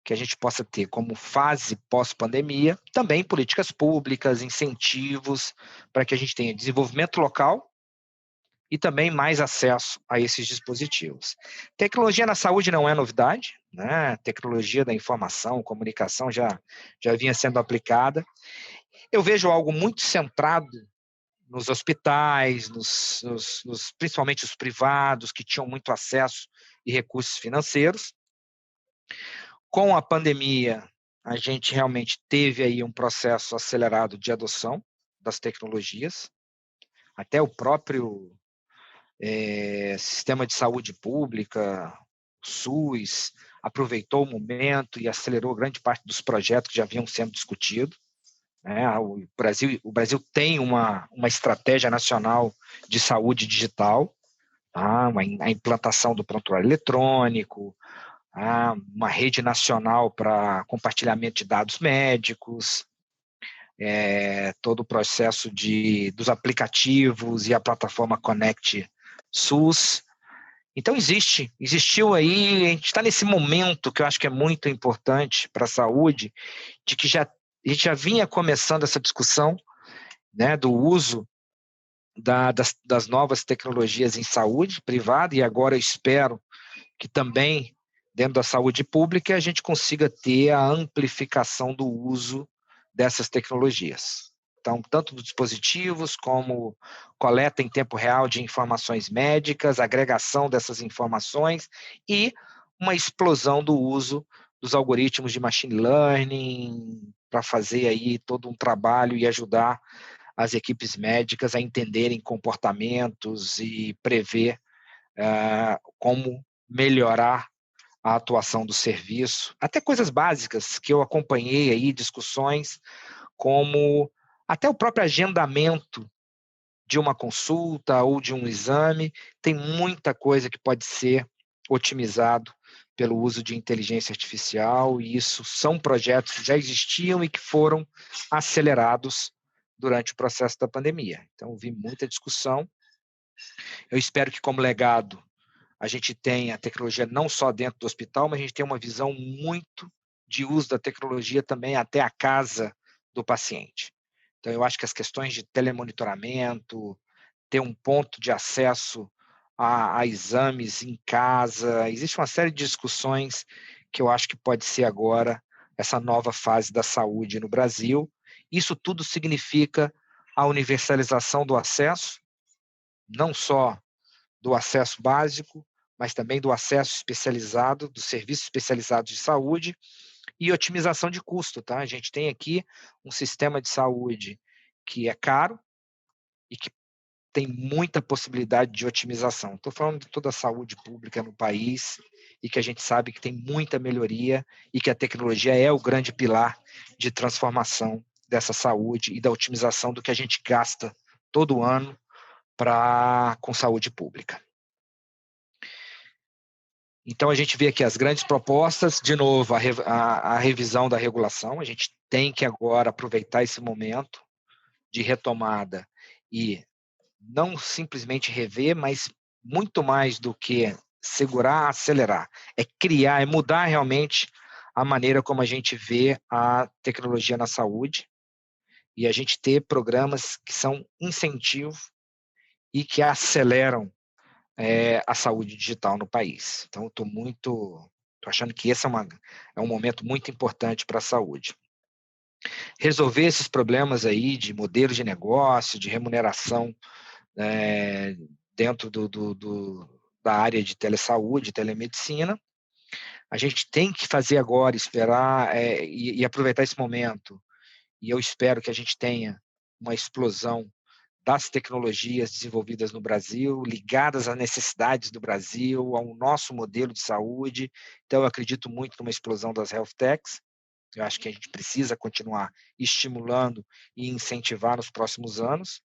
Speaker 3: que a gente possa ter como fase pós-pandemia, também políticas públicas, incentivos, para que a gente tenha desenvolvimento local e também mais acesso a esses dispositivos. Tecnologia na saúde não é novidade, né? Tecnologia da informação, comunicação já vinha sendo aplicada. Eu vejo algo muito centrado nos hospitais, principalmente os privados, que tinham muito acesso e recursos financeiros. Com a pandemia, a gente realmente teve aí um processo acelerado de adoção das tecnologias. Até o próprio sistema de saúde pública, SUS, aproveitou o momento e acelerou grande parte dos projetos que já haviam sendo discutidos. O Brasil tem uma estratégia nacional de saúde digital, tá? A implantação do prontuário eletrônico, uma rede nacional para compartilhamento de dados médicos, todo o processo dos aplicativos e a plataforma Connect SUS. Então, existiu aí, a gente está nesse momento que eu acho que é muito importante para a saúde, de que a gente já vinha começando essa discussão, né, do uso das novas tecnologias em saúde privada, e agora eu espero que também, dentro da saúde pública, a gente consiga ter a amplificação do uso dessas tecnologias. Então, tanto dos dispositivos, como coleta em tempo real de informações médicas, agregação dessas informações e uma explosão do uso dos algoritmos de machine learning para fazer aí todo um trabalho e ajudar as equipes médicas a entenderem comportamentos e prever como melhorar a atuação do serviço. Até coisas básicas que eu acompanhei aí, discussões como até o próprio agendamento de uma consulta ou de um exame, tem muita coisa que pode ser otimizado pelo uso de inteligência artificial, e isso são projetos que já existiam e que foram acelerados durante o processo da pandemia. Então, vi muita discussão. Eu espero que, como legado, a gente tenha a tecnologia não só dentro do hospital, mas a gente tenha uma visão muito de uso da tecnologia também até a casa do paciente. Então, eu acho que as questões de telemonitoramento, ter um ponto de acesso a exames em casa, existe uma série de discussões que eu acho que pode ser agora essa nova fase da saúde no Brasil. Isso tudo significa a universalização do acesso, não só do acesso básico, mas também do acesso especializado, dos serviços especializados de saúde, e otimização de custo, tá? A gente tem aqui um sistema de saúde que é caro e que tem muita possibilidade de otimização. Estou falando de toda a saúde pública no país e que a gente sabe que tem muita melhoria e que a tecnologia é o grande pilar de transformação dessa saúde e da otimização do que a gente gasta todo ano com saúde pública. Então, a gente vê aqui as grandes propostas, de novo, a revisão da regulação. A gente tem que agora aproveitar esse momento de retomada e não simplesmente rever, mas muito mais do que segurar, acelerar. É criar, é mudar realmente a maneira como a gente vê a tecnologia na saúde e a gente ter programas que são incentivo e que aceleram a saúde digital no país. Então, estou achando que esse é um momento muito importante para a saúde. Resolver esses problemas aí de modelo de negócio, de remuneração dentro da área de telesaúde, telemedicina. A gente tem que fazer agora, esperar e aproveitar esse momento. E eu espero que a gente tenha uma explosão das tecnologias desenvolvidas no Brasil, ligadas às necessidades do Brasil, ao nosso modelo de saúde. Então, eu acredito muito numa explosão das health techs. Eu acho que a gente precisa continuar estimulando e incentivar nos próximos anos.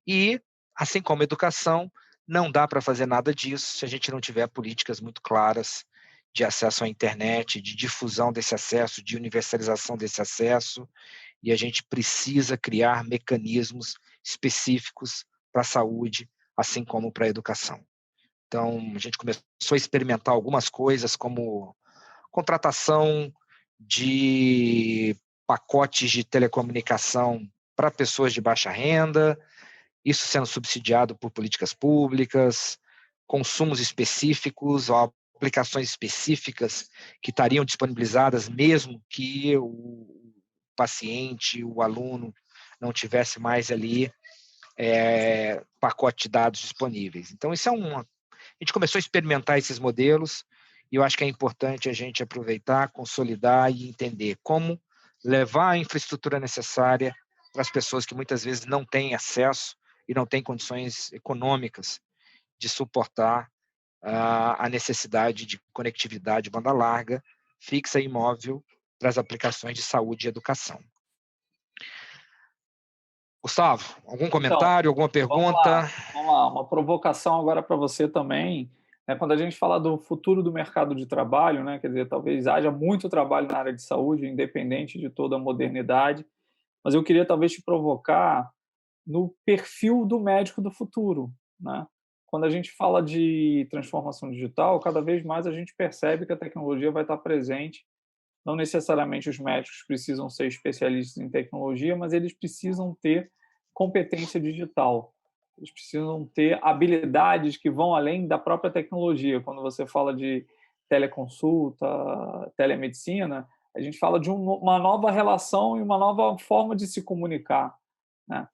Speaker 3: E, assim como a educação, não dá para fazer nada disso se a gente não tiver políticas muito claras de acesso à internet, de difusão desse acesso, de universalização desse acesso, e a gente precisa criar mecanismos específicos para a saúde, assim como para a educação. Então, a gente começou a experimentar algumas coisas, como contratação de pacotes de telecomunicação para pessoas de baixa renda, isso sendo subsidiado por políticas públicas, consumos específicos, ou aplicações específicas que estariam disponibilizadas mesmo que o paciente, o aluno, não tivesse mais ali pacote de dados disponíveis. Então, isso a gente começou a experimentar esses modelos e eu acho que é importante a gente aproveitar, consolidar e entender como levar a infraestrutura necessária para as pessoas que muitas vezes não têm acesso e não têm condições econômicas de suportar a necessidade de conectividade de banda larga, fixa e móvel para as aplicações de saúde e educação. Gustavo, algum comentário, alguma pergunta?
Speaker 2: Vamos lá. Uma provocação agora para você também. Quando a gente fala do futuro do mercado de trabalho, né, quer dizer, talvez haja muito trabalho na área de saúde, independente de toda a modernidade, mas eu queria talvez te provocar no perfil do médico do futuro, né? Quando a gente fala de transformação digital, cada vez mais a gente percebe que a tecnologia vai estar presente. Não necessariamente os médicos precisam ser especialistas em tecnologia, mas eles precisam ter competência digital. Eles precisam ter habilidades que vão além da própria tecnologia. Quando você fala de teleconsulta, telemedicina, a gente fala de uma nova relação e uma nova forma de se comunicar, né?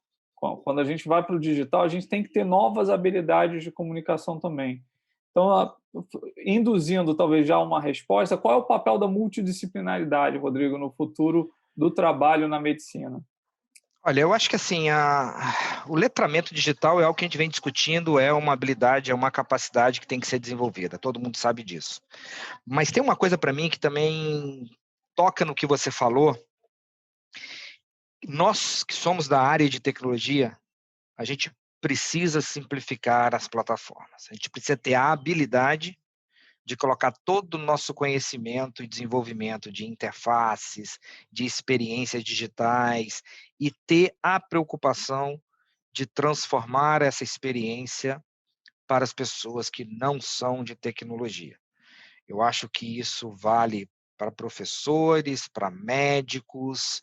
Speaker 2: Quando a gente vai para o digital, a gente tem que ter novas habilidades de comunicação também. Então, induzindo talvez já uma resposta, qual é o papel da multidisciplinaridade, Rodrigo, no futuro do trabalho na medicina?
Speaker 3: Olha, eu acho que assim, o letramento digital é algo que a gente vem discutindo, é uma habilidade, é uma capacidade que tem que ser desenvolvida, todo mundo sabe disso. Mas tem uma coisa para mim que também toca no que você falou. Nós que somos da área de tecnologia, a gente precisa simplificar as plataformas, a gente precisa ter a habilidade de colocar todo o nosso conhecimento e desenvolvimento de interfaces, de experiências digitais e ter a preocupação de transformar essa experiência para as pessoas que não são de tecnologia. Eu acho que isso vale para professores, para médicos,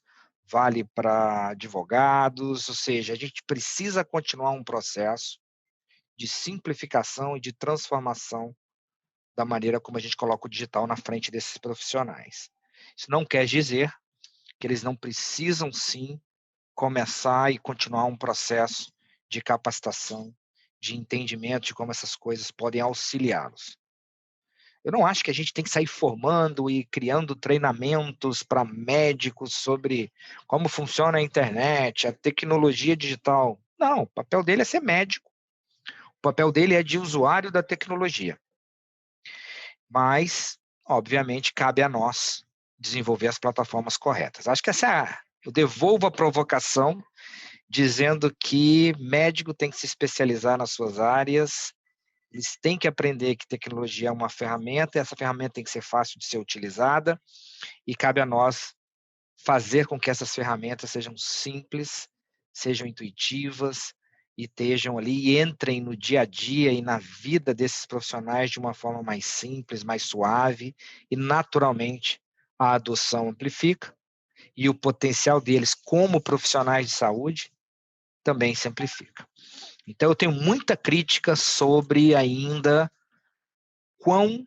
Speaker 3: vale para advogados, ou seja, a gente precisa continuar um processo de simplificação e de transformação da maneira como a gente coloca o digital na frente desses profissionais. Isso não quer dizer que eles não precisam, sim, começar e continuar um processo de capacitação, de entendimento de como essas coisas podem auxiliá-los. Eu não acho que a gente tem que sair formando e criando treinamentos para médicos sobre como funciona a internet, a tecnologia digital. Não, o papel dele é ser médico. O papel dele é de usuário da tecnologia. Mas, obviamente, cabe a nós desenvolver as plataformas corretas. Acho que eu devolvo a provocação dizendo que médico tem que se especializar nas suas áreas, eles têm que aprender que tecnologia é uma ferramenta, e essa ferramenta tem que ser fácil de ser utilizada, e cabe a nós fazer com que essas ferramentas sejam simples, sejam intuitivas, e estejam ali e entrem no dia a dia e na vida desses profissionais de uma forma mais simples, mais suave, e naturalmente a adoção amplifica, e o potencial deles como profissionais de saúde também se amplifica. Então, eu tenho muita crítica sobre ainda quão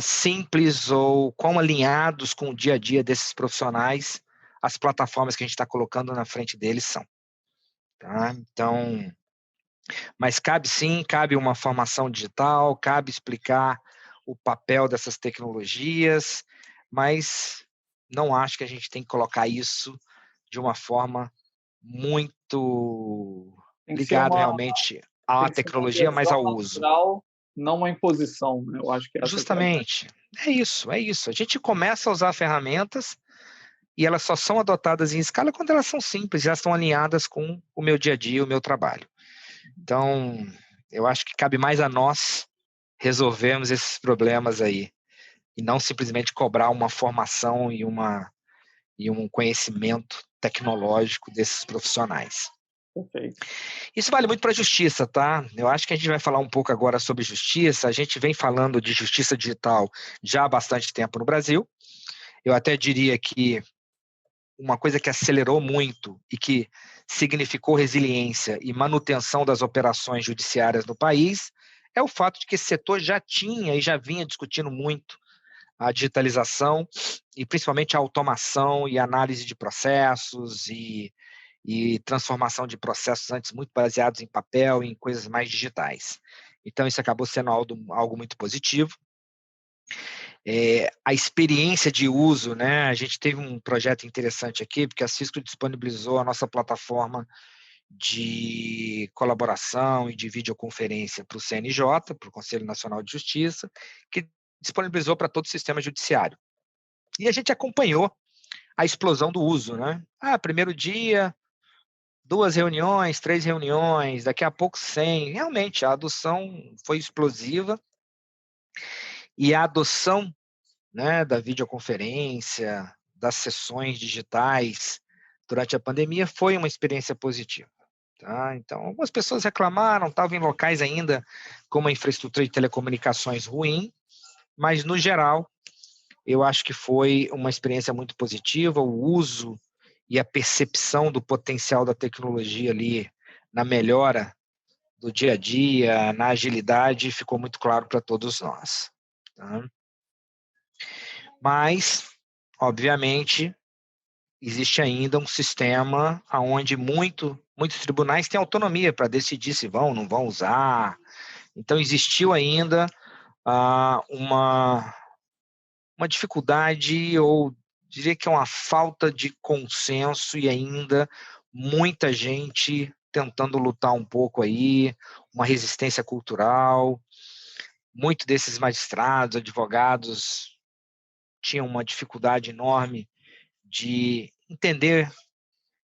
Speaker 3: simples ou quão alinhados com o dia a dia desses profissionais as plataformas que a gente está colocando na frente deles são. Tá? Então, mas cabe uma formação digital, cabe explicar o papel dessas tecnologias, mas não acho que a gente tem que colocar isso de uma forma muito ligado realmente à tecnologia, mas ao uso.
Speaker 2: Natural, não uma imposição, né? Eu acho que
Speaker 3: Justamente. É isso. A gente começa a usar ferramentas e elas só são adotadas em escala quando elas são simples, elas estão alinhadas com o meu dia a dia, o meu trabalho. Então, eu acho que cabe mais a nós resolvermos esses problemas aí e não simplesmente cobrar uma formação e um conhecimento tecnológico desses profissionais.
Speaker 2: Perfeito.
Speaker 3: Isso vale muito para a justiça, tá? Eu acho que a gente vai falar um pouco agora sobre justiça. A gente vem falando de justiça digital já há bastante tempo no Brasil. Eu até diria que uma coisa que acelerou muito e que significou resiliência e manutenção das operações judiciárias no país é o fato de que esse setor já tinha e já vinha discutindo muito a digitalização e principalmente a automação e análise de processos e transformação de processos antes muito baseados em papel e em coisas mais digitais. Então, isso acabou sendo algo muito positivo. A experiência de uso, né? A gente teve um projeto interessante aqui, porque a Cisco disponibilizou a nossa plataforma de colaboração e de videoconferência para o CNJ, para o Conselho Nacional de Justiça, que disponibilizou para todo o sistema judiciário. E a gente acompanhou a explosão do uso, né? Primeiro dia, 2 reuniões, 3 reuniões, daqui a pouco 100. Realmente, a adoção foi explosiva e a adoção, né, da videoconferência, das sessões digitais durante a pandemia foi uma experiência positiva. Tá? Então, algumas pessoas reclamaram, estavam em locais ainda com uma infraestrutura de telecomunicações ruim, mas, no geral, eu acho que foi uma experiência muito positiva. O uso e a percepção do potencial da tecnologia ali na melhora do dia a dia, na agilidade, ficou muito claro para todos nós. Tá? Mas, obviamente, existe ainda um sistema onde muitos tribunais têm autonomia para decidir se vão ou não vão usar. Então, existiu ainda uma dificuldade, ou diria que é uma falta de consenso e ainda muita gente tentando lutar um pouco aí, uma resistência cultural. Muitos desses magistrados, advogados, tinham uma dificuldade enorme de entender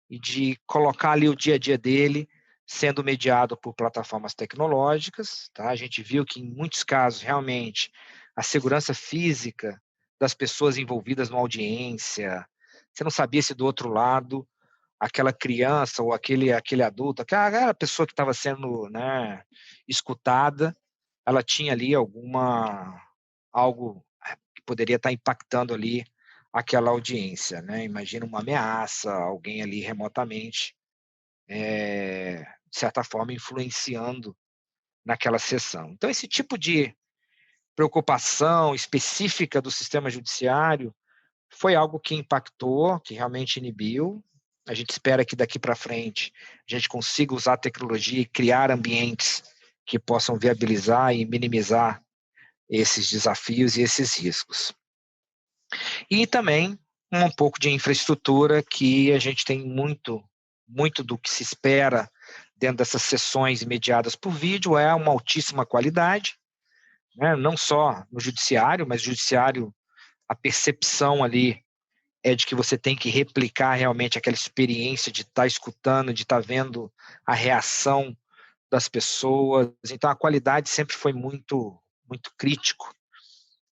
Speaker 3: e de colocar ali o dia a dia dele sendo mediado por plataformas tecnológicas. Tá? A gente viu que, em muitos casos, realmente, a segurança física das pessoas envolvidas numa audiência, você não sabia se do outro lado aquela criança ou aquele adulto, aquela pessoa que estava sendo, né, escutada, ela tinha ali algo que poderia estar impactando ali aquela audiência, né? Imagina uma ameaça, alguém ali remotamente, de certa forma, influenciando naquela sessão. Então, esse tipo de preocupação específica do sistema judiciário foi algo que impactou, que realmente inibiu. A gente espera que daqui para frente a gente consiga usar a tecnologia e criar ambientes que possam viabilizar e minimizar esses desafios e esses riscos. E também um pouco de infraestrutura, que a gente tem muito do que se espera dentro dessas sessões mediadas por vídeo, é uma altíssima qualidade, né? Não só no judiciário, mas judiciário, a percepção ali é de que você tem que replicar realmente aquela experiência de estar escutando, de estar vendo a reação das pessoas. Então, a qualidade sempre foi muito crítico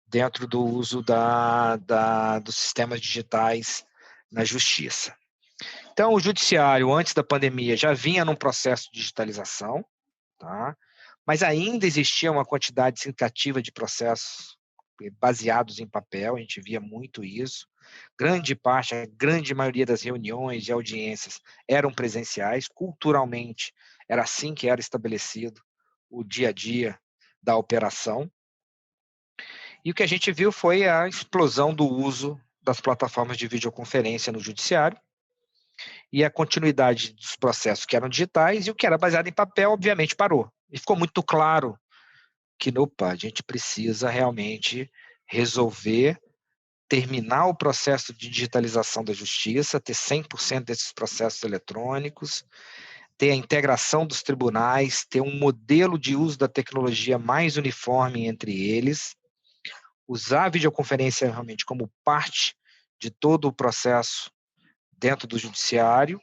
Speaker 3: dentro do uso dos sistemas digitais na justiça. Então, o judiciário, antes da pandemia, já vinha num processo de digitalização, tá? Mas ainda existia uma quantidade significativa de processos baseados em papel, a gente via muito isso. A grande maioria das reuniões e audiências eram presenciais, culturalmente era assim que era estabelecido o dia a dia da operação. E o que a gente viu foi a explosão do uso das plataformas de videoconferência no judiciário e a continuidade dos processos que eram digitais, e o que era baseado em papel, obviamente, parou. E ficou muito claro que, a gente precisa realmente resolver, terminar o processo de digitalização da justiça, ter 100% desses processos eletrônicos, ter a integração dos tribunais, ter um modelo de uso da tecnologia mais uniforme entre eles, usar a videoconferência realmente como parte de todo o processo dentro do judiciário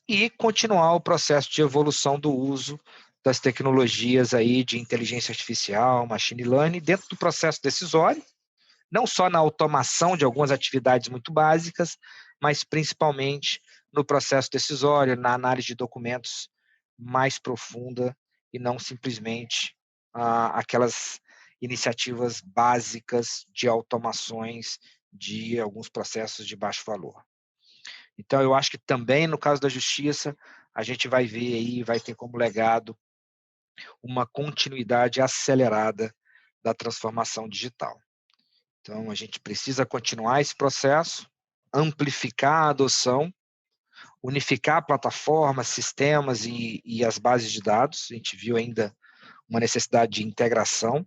Speaker 3: e continuar o processo de evolução do uso das tecnologias aí de inteligência artificial, machine learning, dentro do processo decisório, não só na automação de algumas atividades muito básicas, mas principalmente no processo decisório, na análise de documentos mais profunda e não simplesmente aquelas iniciativas básicas de automações de alguns processos de baixo valor. Então, eu acho que também no caso da justiça, a gente vai ver aí, vai ter como legado uma continuidade acelerada da transformação digital. Então, a gente precisa continuar esse processo, amplificar a adoção, unificar plataformas, sistemas e as bases de dados. A gente viu ainda uma necessidade de integração,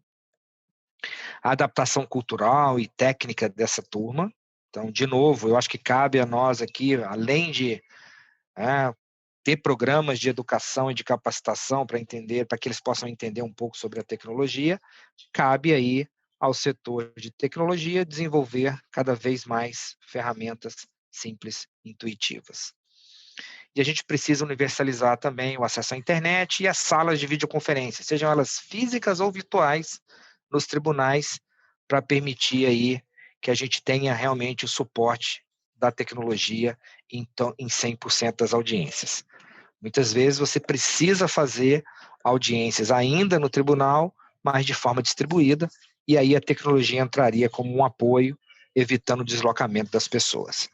Speaker 3: a adaptação cultural e técnica dessa turma. Então, de novo, eu acho que cabe a nós aqui, além de ter programas de educação e de capacitação para que eles possam entender um pouco sobre a tecnologia, cabe aí ao setor de tecnologia desenvolver cada vez mais ferramentas simples, intuitivas. E a gente precisa universalizar também o acesso à internet e as salas de videoconferência, sejam elas físicas ou virtuais, nos tribunais, para permitir aí que a gente tenha realmente o suporte da tecnologia em 100% das audiências. Muitas vezes você precisa fazer audiências ainda no tribunal, mas de forma distribuída, e aí a tecnologia entraria como um apoio, evitando o deslocamento das pessoas.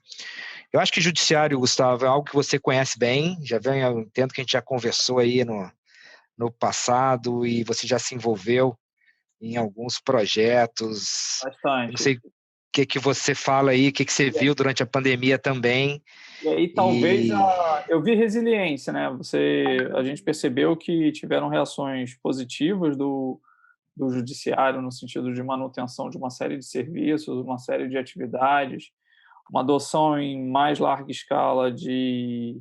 Speaker 3: Eu acho que judiciário, Gustavo, é algo que você conhece bem, eu entendo que a gente já conversou aí no passado e você já se envolveu em alguns projetos.
Speaker 2: Bastante.
Speaker 3: Eu não sei o que você fala aí, o que você viu durante a pandemia também.
Speaker 2: E aí talvez eu vi resiliência, né? A gente percebeu que tiveram reações positivas do judiciário no sentido de manutenção de uma série de serviços, uma série de atividades, uma adoção em mais larga escala de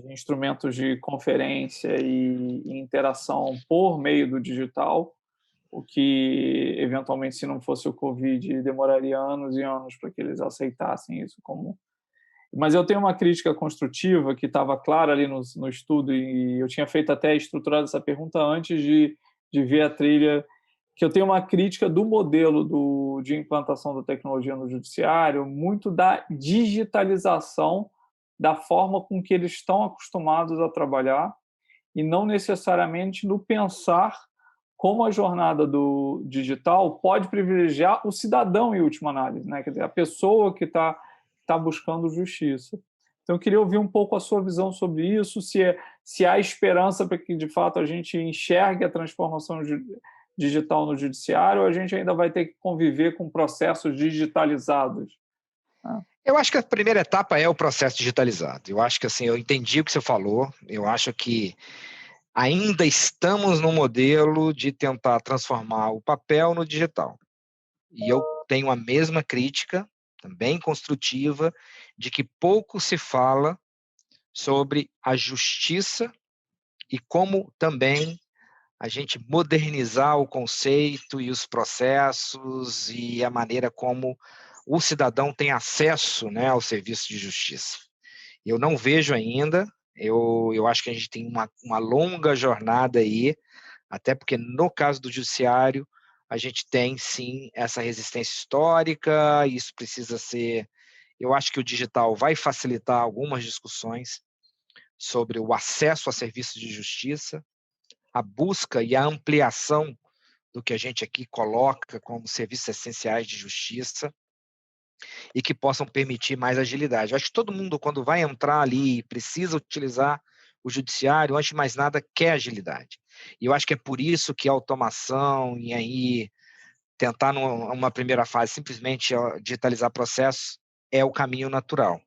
Speaker 2: instrumentos de conferência e interação por meio do digital, o que, eventualmente, se não fosse o Covid, demoraria anos e anos para que eles aceitassem isso como... Mas eu tenho uma crítica construtiva que estava clara ali no estudo, e eu tinha feito até estruturado essa pergunta antes de ver a trilha, que eu tenho uma crítica do modelo de implantação da tecnologia no judiciário, muito da digitalização da forma com que eles estão acostumados a trabalhar e não necessariamente no pensar como a jornada do digital pode privilegiar o cidadão em última análise, né? Quer dizer, a pessoa que está buscando justiça. Então, eu queria ouvir um pouco a sua visão sobre isso, se há esperança para que, de fato, a gente enxergue a transformação digital no judiciário, ou a gente ainda vai ter que conviver com processos digitalizados, né?
Speaker 3: Eu acho que a primeira etapa é o processo digitalizado. Eu acho que, assim, eu entendi o que você falou, eu acho que ainda estamos no modelo de tentar transformar o papel no digital. E eu tenho a mesma crítica, também construtiva, de que pouco se fala sobre a justiça e como também a gente modernizar o conceito e os processos e a maneira como o cidadão tem acesso, né, ao serviço de justiça. Eu não vejo ainda, eu acho que a gente tem uma longa jornada aí, até porque no caso do judiciário, a gente tem sim essa resistência histórica, isso precisa ser... Eu acho que o digital vai facilitar algumas discussões sobre o acesso a serviços de justiça, a busca e a ampliação do que a gente aqui coloca como serviços essenciais de justiça e que possam permitir mais agilidade. Eu acho que todo mundo, quando vai entrar ali e precisa utilizar o judiciário, antes de mais nada, quer agilidade. E eu acho que é por isso que a automação e aí tentar, numa primeira fase, simplesmente digitalizar processos é o caminho natural,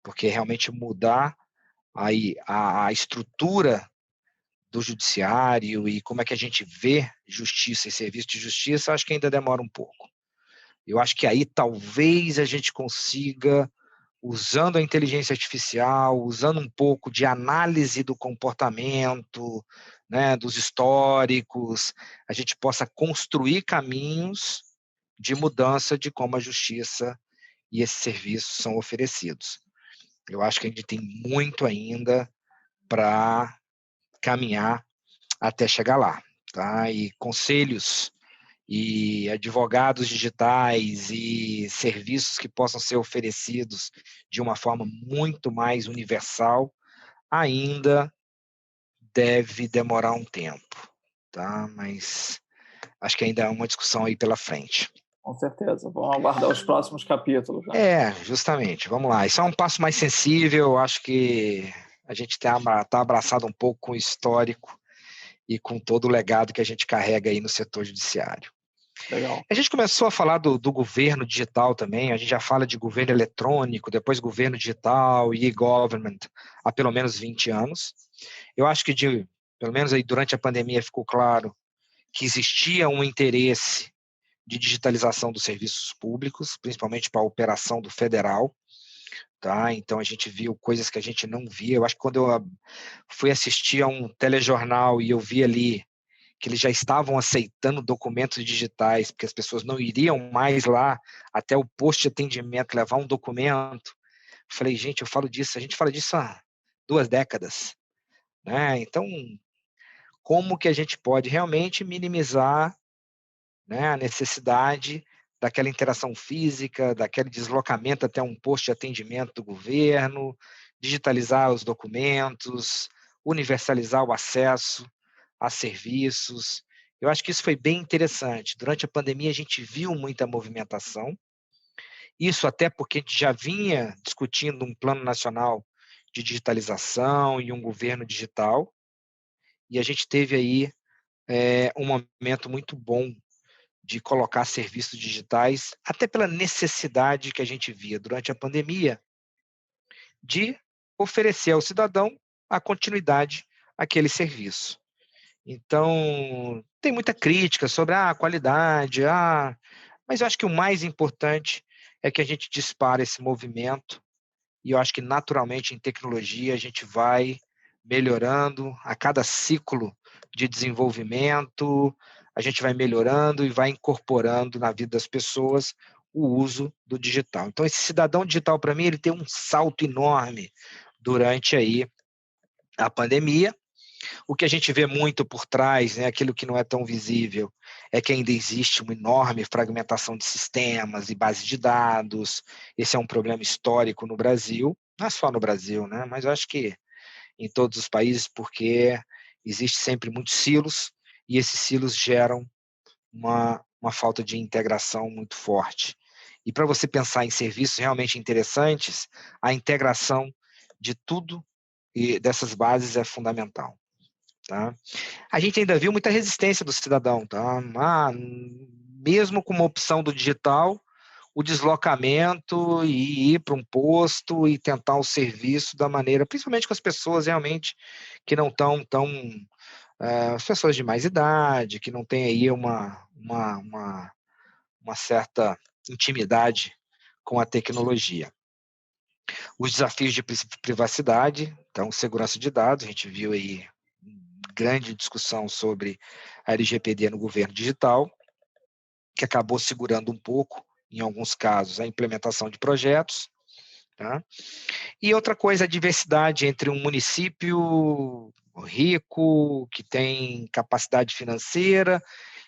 Speaker 3: porque realmente mudar aí a estrutura do judiciário e como é que a gente vê justiça e serviço de justiça, acho que ainda demora um pouco. Eu acho que aí talvez a gente consiga, usando a inteligência artificial, usando um pouco de análise do comportamento, né, dos históricos, a gente possa construir caminhos de mudança de como a justiça e esses serviços são oferecidos. Eu acho que a gente tem muito ainda para caminhar até chegar lá, tá? E conselhos e advogados digitais e serviços que possam ser oferecidos de uma forma muito mais universal, ainda deve demorar um tempo, tá? Mas acho que ainda há uma discussão aí pela frente.
Speaker 2: Com certeza. Vamos aguardar os próximos capítulos. Né?
Speaker 3: Justamente. Vamos lá. Isso é um passo mais sensível. Acho que a gente está abraçado um pouco com o histórico e com todo o legado que a gente carrega aí no setor judiciário.
Speaker 2: Legal.
Speaker 3: A gente começou a falar do governo digital também. A gente já fala de governo eletrônico, depois governo digital e e-government há pelo menos 20 anos. Eu acho que, pelo menos aí durante a pandemia, ficou claro que existia um interesse de digitalização dos serviços públicos, principalmente para a operação do federal. Tá? Então, a gente viu coisas que a gente não via. Eu acho que quando eu fui assistir a um telejornal e eu vi ali que eles já estavam aceitando documentos digitais, porque as pessoas não iriam mais lá até o posto de atendimento levar um documento. Falei, gente, a gente fala disso há 2 décadas. Né? Então, como que a gente pode realmente minimizar, né, a necessidade daquela interação física, daquele deslocamento até um posto de atendimento do governo, digitalizar os documentos, universalizar o acesso a serviços. Eu acho que isso foi bem interessante. Durante a pandemia, a gente viu muita movimentação. Isso até porque a gente já vinha discutindo um plano nacional de digitalização e um governo digital. E a gente teve aí um momento muito bom de colocar serviços digitais, até pela necessidade que a gente via durante a pandemia de oferecer ao cidadão a continuidade àquele serviço. Então, tem muita crítica sobre a qualidade, mas eu acho que o mais importante é que a gente dispara esse movimento e eu acho que naturalmente em tecnologia a gente vai melhorando a cada ciclo de desenvolvimento, a gente vai melhorando e vai incorporando na vida das pessoas o uso do digital. Então, esse cidadão digital, para mim, ele tem um salto enorme durante aí a pandemia. O que a gente vê muito por trás, né, aquilo que não é tão visível, é que ainda existe uma enorme fragmentação de sistemas e bases de dados. Esse é um problema histórico no Brasil, não é só no Brasil, né, mas eu acho que em todos os países, porque existe sempre muitos silos, e esses silos geram uma falta de integração muito forte. E para você pensar em serviços realmente interessantes, a integração de tudo e dessas bases é fundamental. Tá? A gente ainda viu muita resistência do cidadão. Tá? Mesmo com uma opção do digital, o deslocamento e ir para um posto e tentar o serviço da maneira, principalmente com as pessoas realmente que não estão tão as pessoas de mais idade, que não têm aí uma certa intimidade com a tecnologia. Os desafios de privacidade, então, segurança de dados, a gente viu aí grande discussão sobre a LGPD no governo digital, que acabou segurando um pouco, em alguns casos, a implementação de projetos. Tá? E outra coisa, a diversidade entre um município rico, que tem capacidade financeira,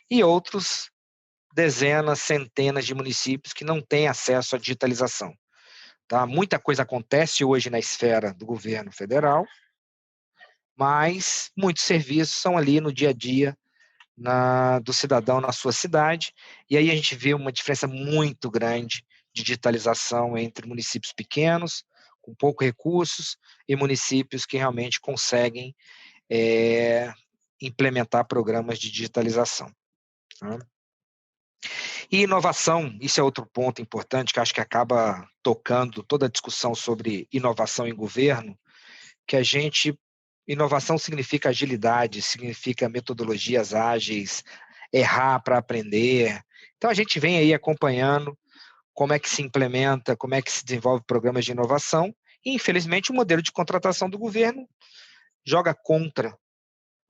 Speaker 3: e outros dezenas, centenas de municípios que não têm acesso à digitalização. Tá? Muita coisa acontece hoje na esfera do governo federal, mas muitos serviços são ali no dia a dia do cidadão na sua cidade, e aí a gente vê uma diferença muito grande de digitalização entre municípios pequenos, com poucos recursos, e municípios que realmente conseguem implementar programas de digitalização. Tá? E inovação, isso é outro ponto importante, que acho que acaba tocando toda a discussão sobre inovação em governo, que inovação significa agilidade, significa metodologias ágeis, errar para aprender. Então, a gente vem aí acompanhando como é que se implementa, como é que se desenvolve programas de inovação, e, infelizmente, o modelo de contratação do governo joga contra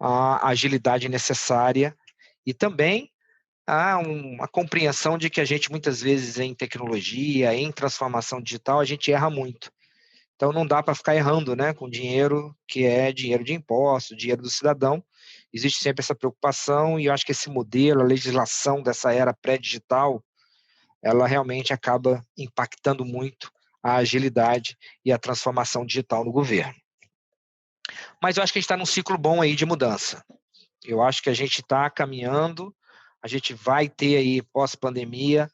Speaker 3: a agilidade necessária e também há uma compreensão de que a gente, muitas vezes, em tecnologia, em transformação digital, a gente erra muito. Então, não dá para ficar errando, né, com dinheiro que é dinheiro de imposto, dinheiro do cidadão. existe sempre essa preocupação, e eu acho que esse modelo, a legislação dessa era pré-digital, ela realmente acaba impactando muito a agilidade e a transformação digital no governo. Mas eu acho que a gente está num ciclo bom aí de mudança. Eu acho que a gente está caminhando, a gente vai ter aí, pós-pandemia,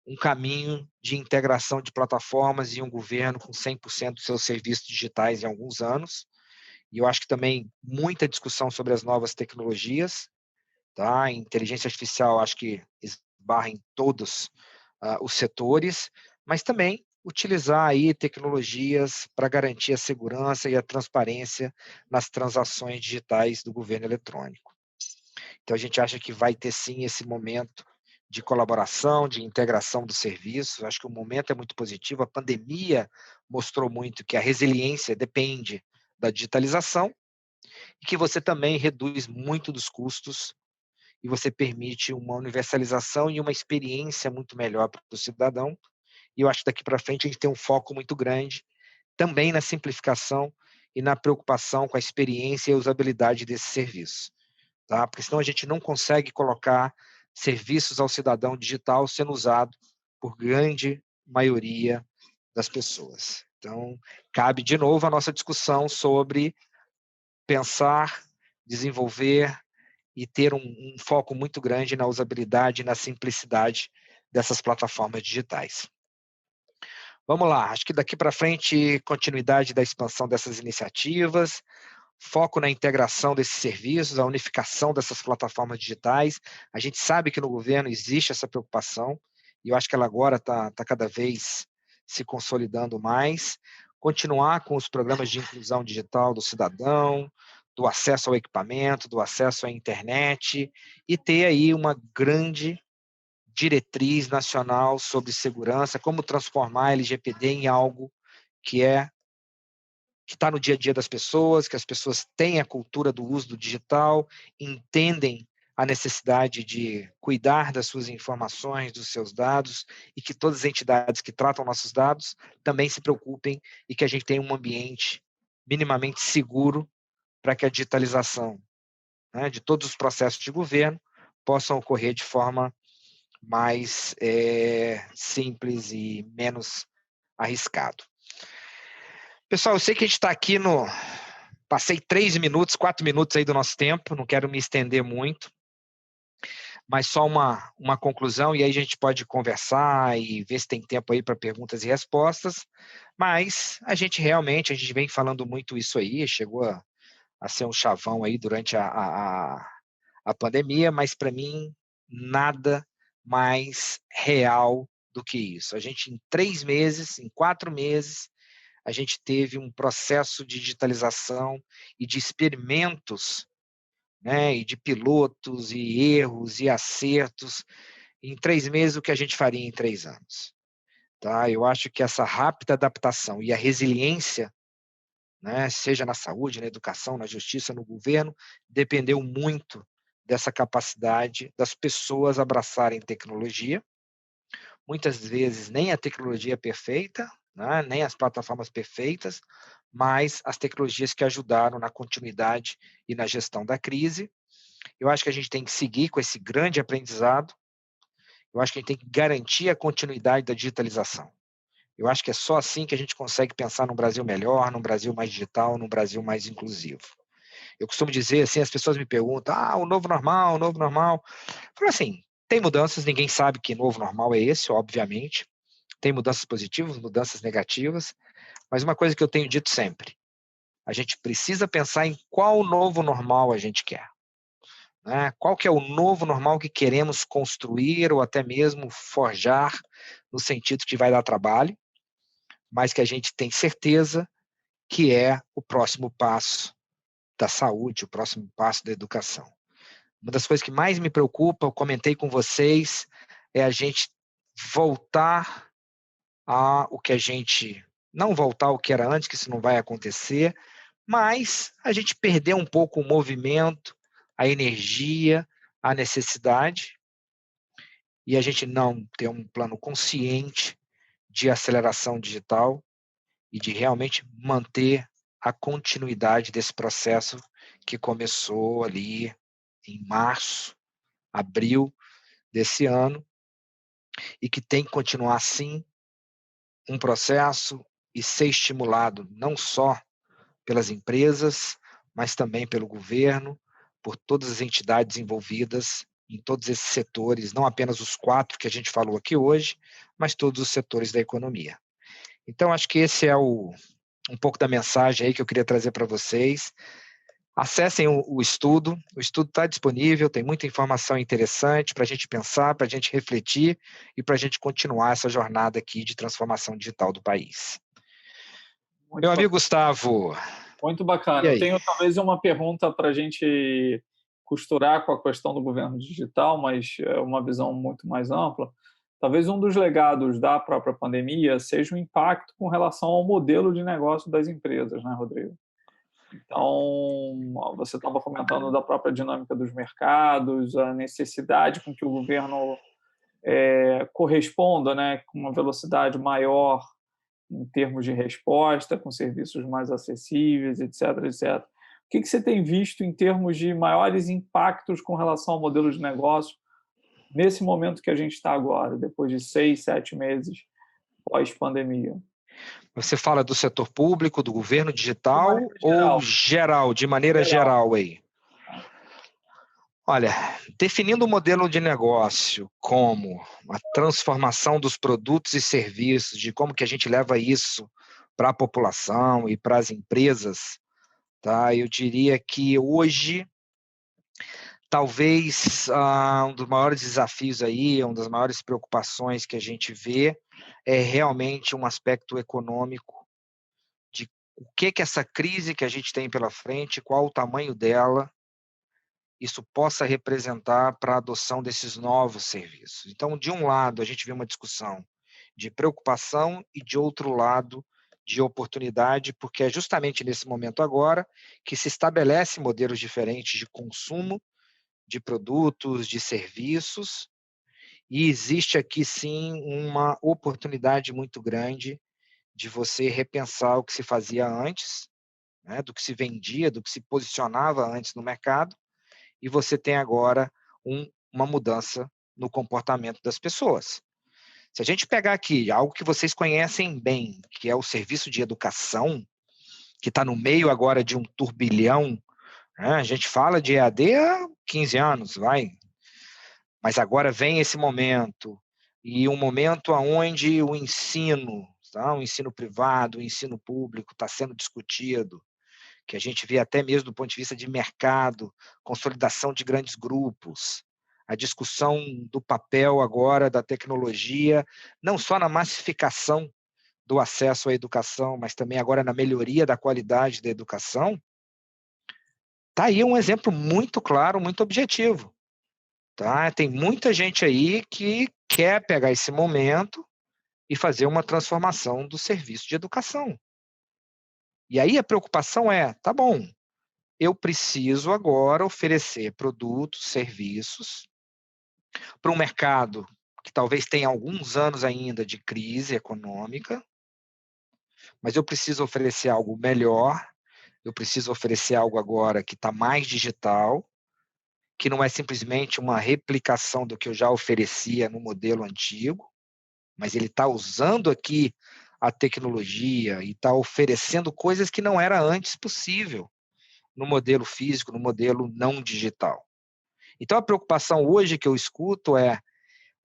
Speaker 3: um caminho de integração de plataformas e um governo com 100% dos seus serviços digitais em alguns anos. E eu acho que também muita discussão sobre as novas tecnologias, tá? Inteligência artificial, acho que esbarra em todos os setores, mas também utilizar aí tecnologias para garantir a segurança e a transparência nas transações digitais do governo eletrônico. Então, a gente acha que vai ter, sim, esse momento de colaboração, de integração dos serviços. Acho que o momento é muito positivo. A pandemia mostrou muito que a resiliência depende da digitalização e que você também reduz muito dos custos e você permite uma universalização e uma experiência muito melhor para o cidadão. E eu acho que daqui para frente a gente tem um foco muito grande também na simplificação e na preocupação com a experiência e a usabilidade desse serviço. Tá? Porque senão a gente não consegue colocar serviços ao cidadão digital sendo usado por grande maioria das pessoas. Então, cabe de novo a nossa discussão sobre pensar, desenvolver e ter um foco muito grande na usabilidade e na simplicidade dessas plataformas digitais. Vamos lá, acho que daqui para frente, continuidade da expansão dessas iniciativas, foco na integração desses serviços, a unificação dessas plataformas digitais. A gente sabe que no governo existe essa preocupação, e eu acho que ela agora está cada vez se consolidando mais. Continuar com os programas de inclusão digital do cidadão, do acesso ao equipamento, do acesso à internet, e ter aí uma grande diretriz nacional sobre segurança, como transformar a LGPD em algo que está no dia a dia das pessoas, que as pessoas têm a cultura do uso do digital, entendem a necessidade de cuidar das suas informações, dos seus dados, e que todas as entidades que tratam nossos dados também se preocupem e que a gente tenha um ambiente minimamente seguro para que a digitalização, né, de todos os processos de governo possam ocorrer de forma mais simples e menos arriscado. Pessoal, eu sei que a gente está aqui no... Passei 3 minutos, 4 minutos aí do nosso tempo, não quero me estender muito, mas só uma conclusão, e aí a gente pode conversar e ver se tem tempo aí para perguntas e respostas, mas a gente vem falando muito isso aí, chegou a ser um chavão aí durante a pandemia, mas para mim nada mais real do que isso. A gente em 3 meses, em 4 meses, a gente teve um processo de digitalização e de experimentos, né, e de pilotos, e erros, e acertos. Em 3 meses, o que a gente faria em 3 anos. Tá? Eu acho que essa rápida adaptação e a resiliência, né, seja na saúde, na educação, na justiça, no governo, dependeu muito dessa capacidade das pessoas abraçarem tecnologia. Muitas vezes nem a tecnologia é perfeita, né, nem as plataformas perfeitas, mas as tecnologias que ajudaram na continuidade e na gestão da crise. Eu acho que a gente tem que seguir com esse grande aprendizado. Eu acho que a gente tem que garantir a continuidade da digitalização. Eu acho que é só assim que a gente consegue pensar num Brasil melhor, num Brasil mais digital, num Brasil mais inclusivo. Eu costumo dizer assim, as pessoas me perguntam, o novo normal, o novo normal. Eu falo assim, tem mudanças, ninguém sabe que novo normal é esse, obviamente. Tem mudanças positivas, mudanças negativas, mas uma coisa que eu tenho dito sempre, a gente precisa pensar em qual novo normal a gente quer. Né? Qual que é o novo normal que queremos construir ou até mesmo forjar, no sentido que vai dar trabalho, mas que a gente tem certeza que é o próximo passo da saúde, o próximo passo da educação. Uma das coisas que mais me preocupa, eu comentei com vocês, é a gente voltar ao que a gente... Não voltar ao que era antes, que isso não vai acontecer, mas a gente perder um pouco o movimento, a energia, a necessidade, e a gente não ter um plano consciente de aceleração digital e de realmente manter a continuidade desse processo que começou ali em março, abril desse ano, e que tem que continuar assim um processo e ser estimulado não só pelas empresas, mas também pelo governo, por todas as entidades envolvidas em todos esses setores, não apenas os 4 que a gente falou aqui hoje, mas todos os setores da economia. Então, acho que esse é um pouco da mensagem aí que eu queria trazer para vocês. Acessem o estudo está disponível, tem muita informação interessante para a gente pensar, para a gente refletir e para a gente continuar essa jornada aqui de transformação digital do país.
Speaker 2: Muito
Speaker 3: Meu amigo
Speaker 2: bacana.
Speaker 3: Gustavo.
Speaker 2: Muito bacana. Eu tenho talvez uma pergunta para a gente costurar com a questão do governo digital, mas é uma visão muito mais ampla. Talvez um dos legados da própria pandemia seja o impacto com relação ao modelo de negócio das empresas, né, Rodrigo? Então, você estava comentando da própria dinâmica dos mercados, a necessidade com que o governo corresponda, né, com uma velocidade maior em termos de resposta, com serviços mais acessíveis, etc, etc. O que você tem visto em termos de maiores impactos com relação ao modelo de negócio nesse momento que a gente está agora, depois de 6, 7 meses pós-pandemia?
Speaker 3: Você fala do setor público, do governo digital
Speaker 2: ou
Speaker 3: geral, de maneira geral aí? Olha, definindo o modelo de negócio como a transformação dos produtos e serviços, de como que a gente leva isso para a população e para as empresas, tá? Eu diria que hoje, talvez um dos maiores desafios aí, uma das maiores preocupações que a gente vê é realmente um aspecto econômico de o que essa crise que a gente tem pela frente, qual o tamanho dela, isso possa representar para a adoção desses novos serviços. Então, de um lado, a gente vê uma discussão de preocupação e, de outro lado, de oportunidade, porque é justamente nesse momento agora que se estabelece modelos diferentes de consumo de produtos, de serviços, e existe aqui, sim, uma oportunidade muito grande de você repensar o que se fazia antes, né, do que se vendia, do que se posicionava antes no mercado, e você tem agora uma mudança no comportamento das pessoas. Se a gente pegar aqui algo que vocês conhecem bem, que é o serviço de educação, que está no meio agora de um turbilhão, né? A gente fala de EAD há 15 anos, mas agora vem esse momento, e um momento onde o ensino, tá? O ensino privado, o ensino público está sendo discutido, que a gente vê até mesmo do ponto de vista de mercado, consolidação de grandes grupos, a discussão do papel agora da tecnologia, não só na massificação do acesso à educação, mas também agora na melhoria da qualidade da educação. Está aí um exemplo muito claro, muito objetivo. Tá? Tem muita gente aí que quer pegar esse momento e fazer uma transformação do serviço de educação. E aí a preocupação é, tá bom, eu preciso agora oferecer produtos, serviços para um mercado que talvez tenha alguns anos ainda de crise econômica, mas eu preciso oferecer algo melhor, eu preciso oferecer algo agora que está mais digital, que não é simplesmente uma replicação do que eu já oferecia no modelo antigo, mas ele está usando aqui a tecnologia e está oferecendo coisas que não era antes possível no modelo físico, no modelo não digital. Então, a preocupação hoje que eu escuto é,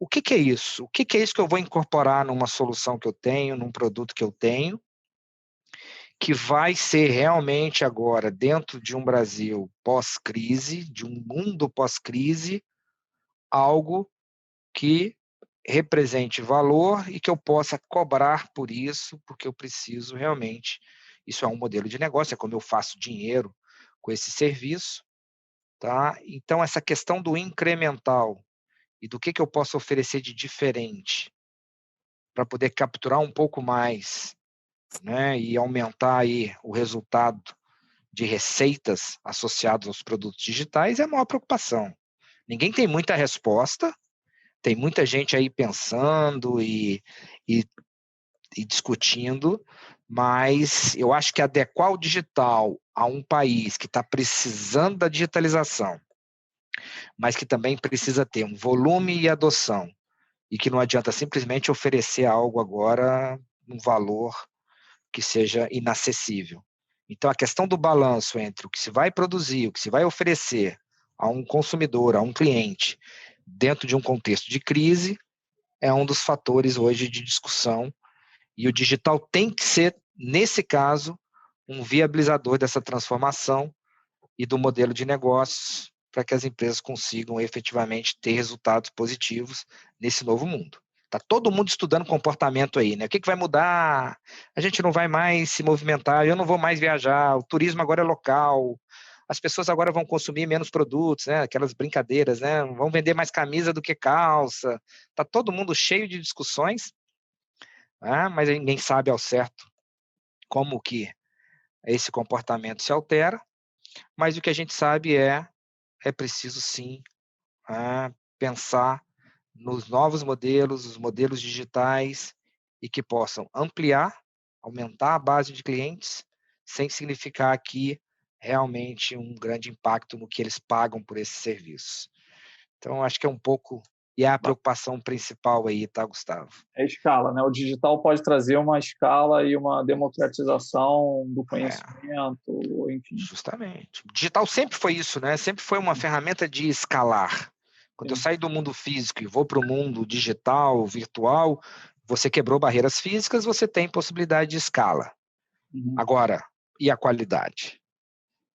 Speaker 3: o que é isso? O que é isso que eu vou incorporar numa solução que eu tenho, num produto que eu tenho, que vai ser realmente agora, dentro de um Brasil pós-crise, de um mundo pós-crise, algo que represente valor e que eu possa cobrar por isso, porque eu preciso realmente. Isso é um modelo de negócio, é como eu faço dinheiro com esse serviço. Tá? Então, essa questão do incremental e do que eu posso oferecer de diferente para poder capturar um pouco mais, né, e aumentar aí o resultado de receitas associadas aos produtos digitais é a maior preocupação. Ninguém tem muita resposta, tem muita gente aí pensando e discutindo, mas eu acho que adequar o digital a um país que está precisando da digitalização, mas que também precisa ter um volume e adoção, e que não adianta simplesmente oferecer algo agora um valor que seja inacessível. Então, a questão do balanço entre o que se vai produzir, o que se vai oferecer a um consumidor, a um cliente, dentro de um contexto de crise, é um dos fatores hoje de discussão, e o digital tem que ser, nesse caso, um viabilizador dessa transformação e do modelo de negócios para que as empresas consigam efetivamente ter resultados positivos nesse novo mundo. Está todo mundo estudando comportamento aí, né? O que vai mudar? A gente não vai mais se movimentar, eu não vou mais viajar, o turismo agora é local, as pessoas agora vão consumir menos produtos, né? Aquelas brincadeiras, né? Vão vender mais camisa do que calça. Está todo mundo cheio de discussões, né? Mas ninguém sabe ao certo como que esse comportamento se altera, mas o que a gente sabe é preciso sim pensar nos novos modelos, os modelos digitais, e que possam ampliar, aumentar a base de clientes, sem significar aqui realmente um grande impacto no que eles pagam por esses serviços. Então, acho que é um pouco, e é a preocupação principal aí, tá, Gustavo?
Speaker 2: É escala, né? O digital pode trazer uma escala e uma democratização do conhecimento, enfim.
Speaker 3: Justamente. O digital sempre foi isso, né? Sempre foi uma ferramenta de escalar. Quando eu
Speaker 2: Sim.
Speaker 3: saio do mundo físico e vou para o mundo digital, virtual, você quebrou barreiras físicas, você tem possibilidade de escala. Agora, e a qualidade?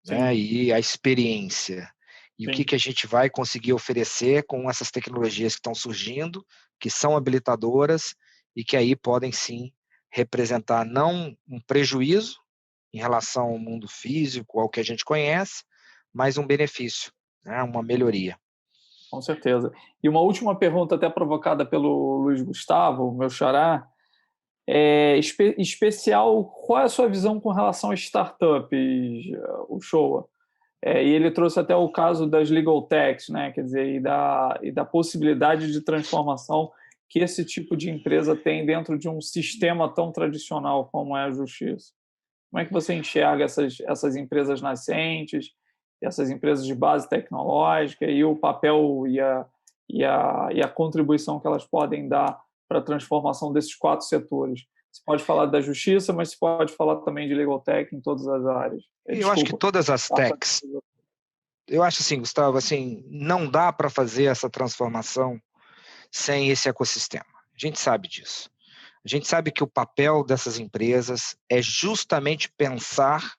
Speaker 3: Né? E a experiência? E o que a gente vai conseguir oferecer com essas tecnologias que estão surgindo, que são habilitadoras e que aí podem sim representar não um prejuízo em relação ao mundo físico, ao que a gente conhece, mas um benefício, né? Uma melhoria.
Speaker 2: Com certeza. E uma última pergunta, até provocada pelo Luiz Gustavo, meu xará, especial, qual é a sua visão com relação às startups, o Showa? E ele trouxe até o caso das legal techs, né? Quer dizer, e da possibilidade de transformação que esse tipo de empresa tem dentro de um sistema tão tradicional como é a justiça. Como é que você enxerga essas empresas nascentes, essas empresas de base tecnológica e o papel e a contribuição que elas podem dar para a transformação desses 4 setores? Você pode falar da justiça, mas você pode falar também de legal tech em todas as áreas.
Speaker 3: Eu acho que todas as techs, eu acho assim, Gustavo, assim, não dá para fazer essa transformação sem esse ecossistema. A gente sabe disso. A gente sabe que o papel dessas empresas é justamente pensar,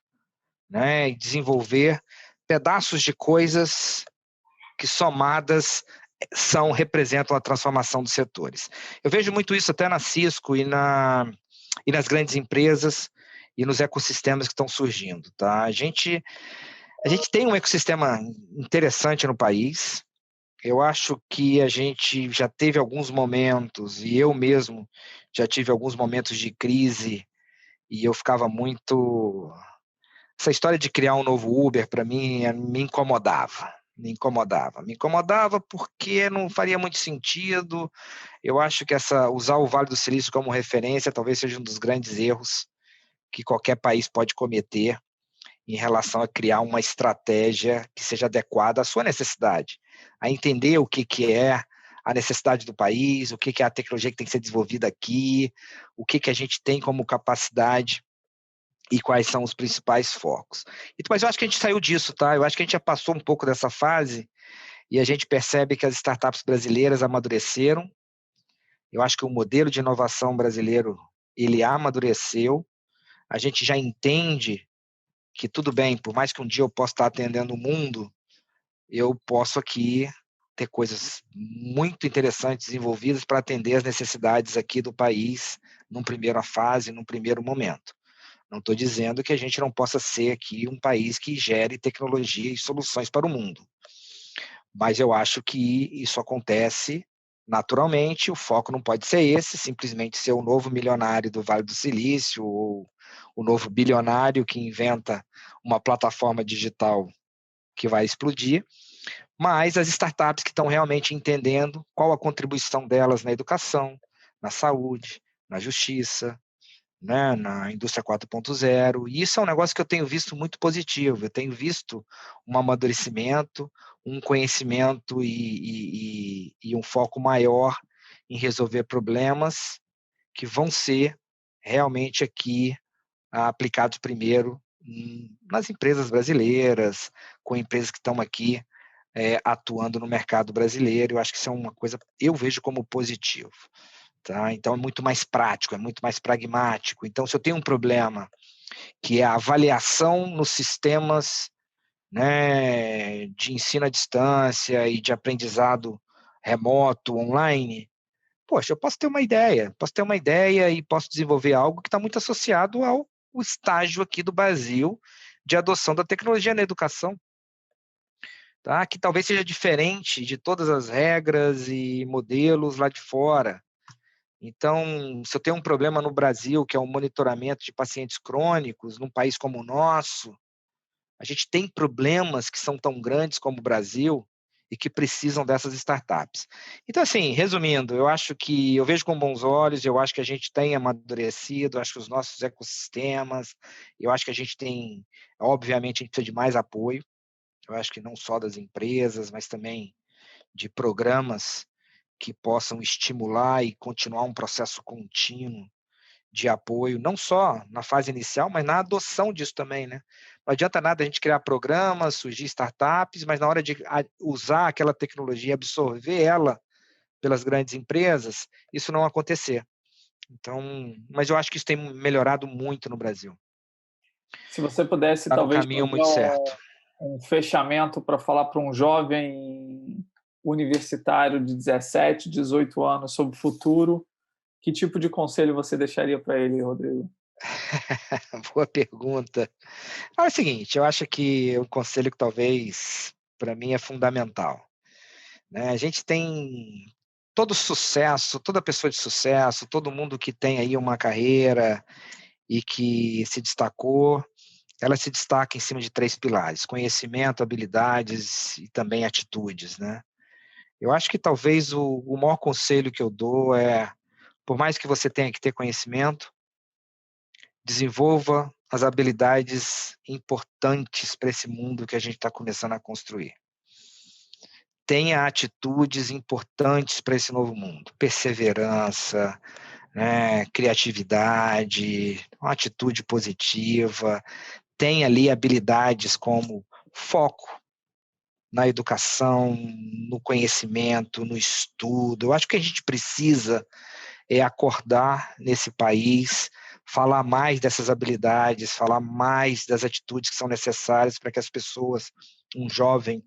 Speaker 3: né, e desenvolver pedaços de coisas que somadas representam a transformação dos setores. Eu vejo muito isso até na Cisco e nas grandes empresas e nos ecossistemas que estão surgindo. Tá? A gente tem um ecossistema interessante no país. Eu acho que a gente já teve alguns momentos, e eu mesmo já tive alguns momentos de crise, e eu ficava muito... Essa história de criar um novo Uber, para mim, me incomodava. Me incomodava porque não faria muito sentido. Eu acho que usar o Vale do Silício como referência talvez seja um dos grandes erros que qualquer país pode cometer em relação a criar uma estratégia que seja adequada à sua necessidade, a entender o que é a necessidade do país, o que é a tecnologia que tem que ser desenvolvida aqui, o que a gente tem como capacidade e quais são os principais focos. Mas eu acho que a gente saiu disso, tá? Eu acho que a gente já passou um pouco dessa fase e a gente percebe que as startups brasileiras amadureceram. Eu acho que o modelo de inovação brasileiro, ele amadureceu. A gente já entende que tudo bem, por mais que um dia eu possa estar atendendo o mundo, eu posso aqui ter coisas muito interessantes desenvolvidas para atender as necessidades aqui do país numa primeira fase, num primeiro momento. Não estou dizendo que a gente não possa ser aqui um país que gere tecnologia e soluções para o mundo. Mas eu acho que isso acontece naturalmente, o foco não pode ser esse, simplesmente ser o novo milionário do Vale do Silício ou o novo bilionário que inventa uma plataforma digital que vai explodir, mas as startups que estão realmente entendendo qual a contribuição delas na educação, na saúde, na justiça, né, na indústria 4.0, e isso é um negócio que eu tenho visto muito positivo. Eu tenho visto um amadurecimento, um conhecimento e um foco maior em resolver problemas que vão ser realmente aqui aplicados primeiro nas empresas brasileiras, com empresas que estão aqui atuando no mercado brasileiro. Eu acho que isso é uma coisa, eu vejo como positivo. Tá? Então, é muito mais prático, é muito mais pragmático. Então, se eu tenho um problema que é a avaliação nos sistemas, né, de ensino à distância e de aprendizado remoto, online, poxa, eu posso ter uma ideia e posso desenvolver algo que está muito associado ao estágio aqui do Brasil de adoção da tecnologia na educação, tá? Que talvez seja diferente de todas as regras e modelos lá de fora. Então, se eu tenho um problema no Brasil, que é o monitoramento de pacientes crônicos, num país como o nosso, a gente tem problemas que são tão grandes como o Brasil e que precisam dessas startups. Então, assim, resumindo, eu vejo com bons olhos, eu acho que a gente tem amadurecido, eu acho que os nossos ecossistemas, eu acho que a gente tem, obviamente, a gente precisa de mais apoio, eu acho que não só das empresas, mas também de programas que possam estimular e continuar um processo contínuo de apoio, não só na fase inicial, mas na adoção disso também, né? Não adianta nada a gente criar programas, surgir startups, mas na hora de usar aquela tecnologia, absorver ela pelas grandes empresas, isso não acontecer. Então, mas eu acho que isso tem melhorado muito no Brasil.
Speaker 2: Se você pudesse,
Speaker 3: Está num
Speaker 2: talvez,
Speaker 3: caminho
Speaker 2: fazer
Speaker 3: muito certo.
Speaker 2: um fechamento para falar para um jovem universitário de 17, 18 anos sobre o futuro, que tipo de conselho você deixaria para ele, Rodrigo?
Speaker 3: Boa pergunta. É o seguinte, eu acho que o conselho que talvez para mim é fundamental, né? A gente tem todo sucesso, toda pessoa de sucesso, todo mundo que tem aí uma carreira e que se destacou, ela se destaca em cima de 3 pilares: conhecimento, habilidades e também atitudes, né? Eu acho que talvez o maior conselho que eu dou é, por mais que você tenha que ter conhecimento, desenvolva as habilidades importantes para esse mundo que a gente está começando a construir. Tenha atitudes importantes para esse novo mundo. Perseverança, né, criatividade, uma atitude positiva. Tenha ali habilidades como foco na educação, no conhecimento, no estudo. Eu acho que a gente precisa acordar nesse país, falar mais dessas habilidades, falar mais das atitudes que são necessárias para que as pessoas, um jovem,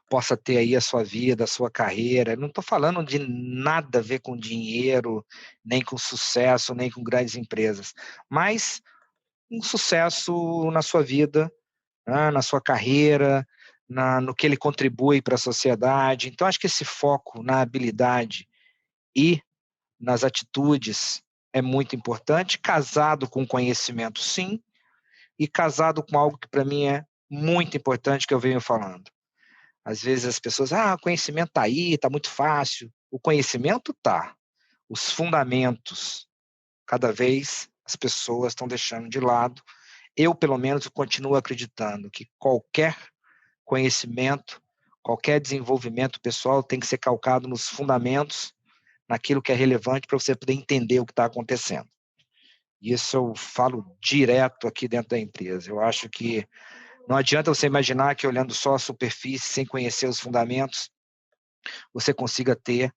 Speaker 3: possa ter aí a sua vida, a sua carreira. Não estou falando de nada a ver com dinheiro, nem com sucesso, nem com grandes empresas, mas um sucesso na sua vida, né, na sua carreira, no que ele contribui para a sociedade. Então, acho que esse foco na habilidade e nas atitudes é muito importante, casado com conhecimento, sim, e casado com algo que para mim é muito importante, que eu venho falando. Às vezes as pessoas, o conhecimento está aí, está muito fácil. O conhecimento está. Os fundamentos, cada vez as pessoas estão deixando de lado. Eu, pelo menos, continuo acreditando que qualquer conhecimento, qualquer desenvolvimento pessoal tem que ser calcado nos fundamentos, naquilo que é relevante para você poder entender o que está acontecendo. Isso eu falo direto aqui dentro da empresa. Eu acho que não adianta você imaginar que olhando só a superfície, sem conhecer os fundamentos, você consiga ter,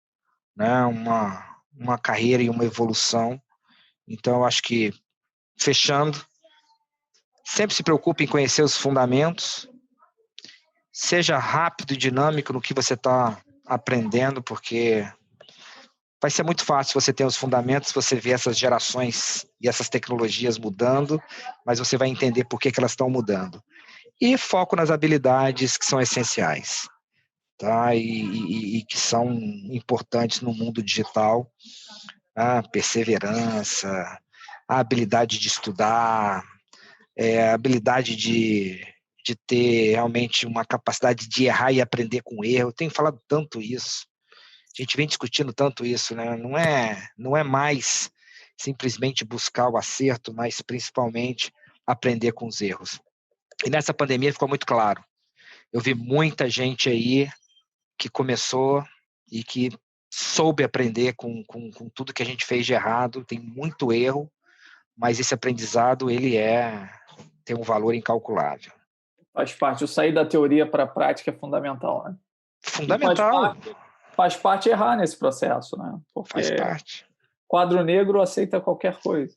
Speaker 3: né, uma carreira e uma evolução. Então, eu acho que, fechando, sempre se preocupe em conhecer os fundamentos, seja rápido e dinâmico no que você está aprendendo, porque vai ser muito fácil você ter os fundamentos, você ver essas gerações e essas tecnologias mudando, mas você vai entender por que elas estão mudando. E foco nas habilidades que são essenciais, tá? E que são importantes no mundo digital. A perseverança, a habilidade de estudar, a habilidade de ter realmente uma capacidade de errar e aprender com erro. Eu tenho falado tanto isso. A gente vem discutindo tanto isso, né? Não é mais simplesmente buscar o acerto, mas principalmente aprender com os erros. E nessa pandemia ficou muito claro. Eu vi muita gente aí que começou e que soube aprender com tudo que a gente fez de errado, tem muito erro, mas esse aprendizado tem um valor incalculável.
Speaker 2: Faz parte. O sair da teoria para a prática é fundamental, né?
Speaker 3: Fundamental.
Speaker 2: Faz parte errar nesse processo, né? Porque
Speaker 3: faz parte.
Speaker 2: Quadro negro aceita qualquer coisa.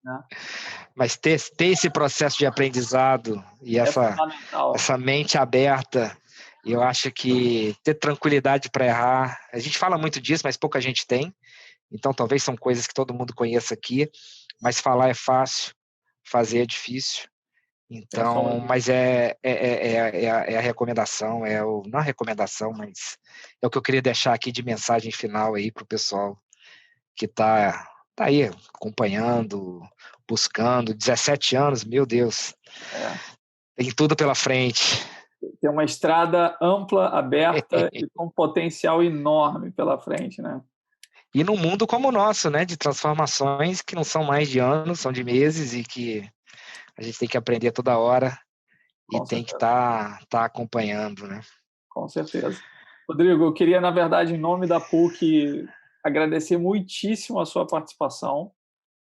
Speaker 2: Né?
Speaker 3: Mas ter esse processo de aprendizado e essa mente aberta, eu acho que ter tranquilidade para errar, a gente fala muito disso, mas pouca gente tem, então talvez são coisas que todo mundo conheça aqui, mas falar é fácil, fazer é difícil. Então, mas é a recomendação, não a recomendação, mas é o que eu queria deixar aqui de mensagem final aí para o pessoal que está aí acompanhando, buscando, 17 anos, meu Deus, tem tudo pela frente.
Speaker 2: Tem uma estrada ampla, aberta e com potencial enorme pela frente, né?
Speaker 3: E num mundo como o nosso, né, de transformações que não são mais de anos, são de meses e que a gente tem que aprender toda hora e tem que estar acompanhando, né?
Speaker 2: Com certeza. Rodrigo, eu queria, na verdade, em nome da PUC, agradecer muitíssimo a sua participação.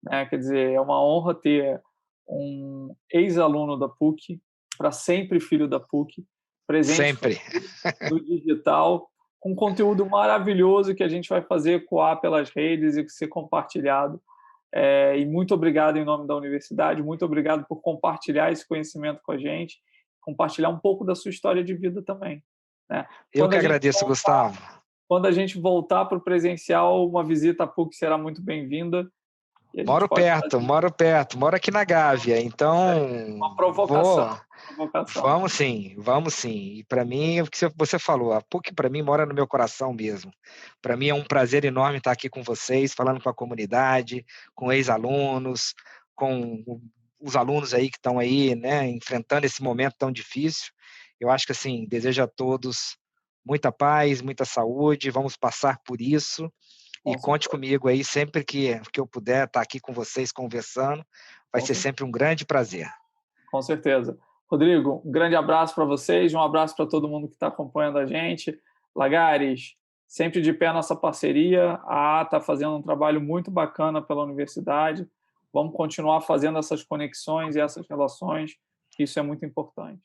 Speaker 2: Né? Quer dizer, é uma honra ter um ex-aluno da PUC, para sempre filho da PUC, presente
Speaker 3: sempre
Speaker 2: no digital, com conteúdo maravilhoso que a gente vai fazer ecoar pelas redes e ser compartilhado. E muito obrigado em nome da universidade, muito obrigado por compartilhar esse conhecimento com a gente, compartilhar um pouco da sua história de vida também. Né?
Speaker 3: Eu que agradeço, Gustavo.
Speaker 2: Quando a gente voltar para o presencial, uma visita à PUC será muito bem-vinda.
Speaker 3: Moro perto, moro aqui na Gávea, então...
Speaker 2: Uma provocação.
Speaker 3: Vamos sim. E para mim, o que você falou, a PUC para mim mora no meu coração mesmo. Para mim é um prazer enorme estar aqui com vocês, falando com a comunidade, com ex-alunos, com os alunos aí que estão aí, né, enfrentando esse momento tão difícil. Eu acho que assim, desejo a todos muita paz, muita saúde, vamos passar por isso. E conte comigo aí sempre que eu puder estar aqui com vocês conversando, vai ser sempre um grande prazer.
Speaker 2: Com certeza. Rodrigo, um grande abraço para vocês, um abraço para todo mundo que está acompanhando a gente. Lagares, sempre de pé nossa parceria. A está fazendo um trabalho muito bacana pela universidade. Vamos continuar fazendo essas conexões e essas relações. Isso é muito importante.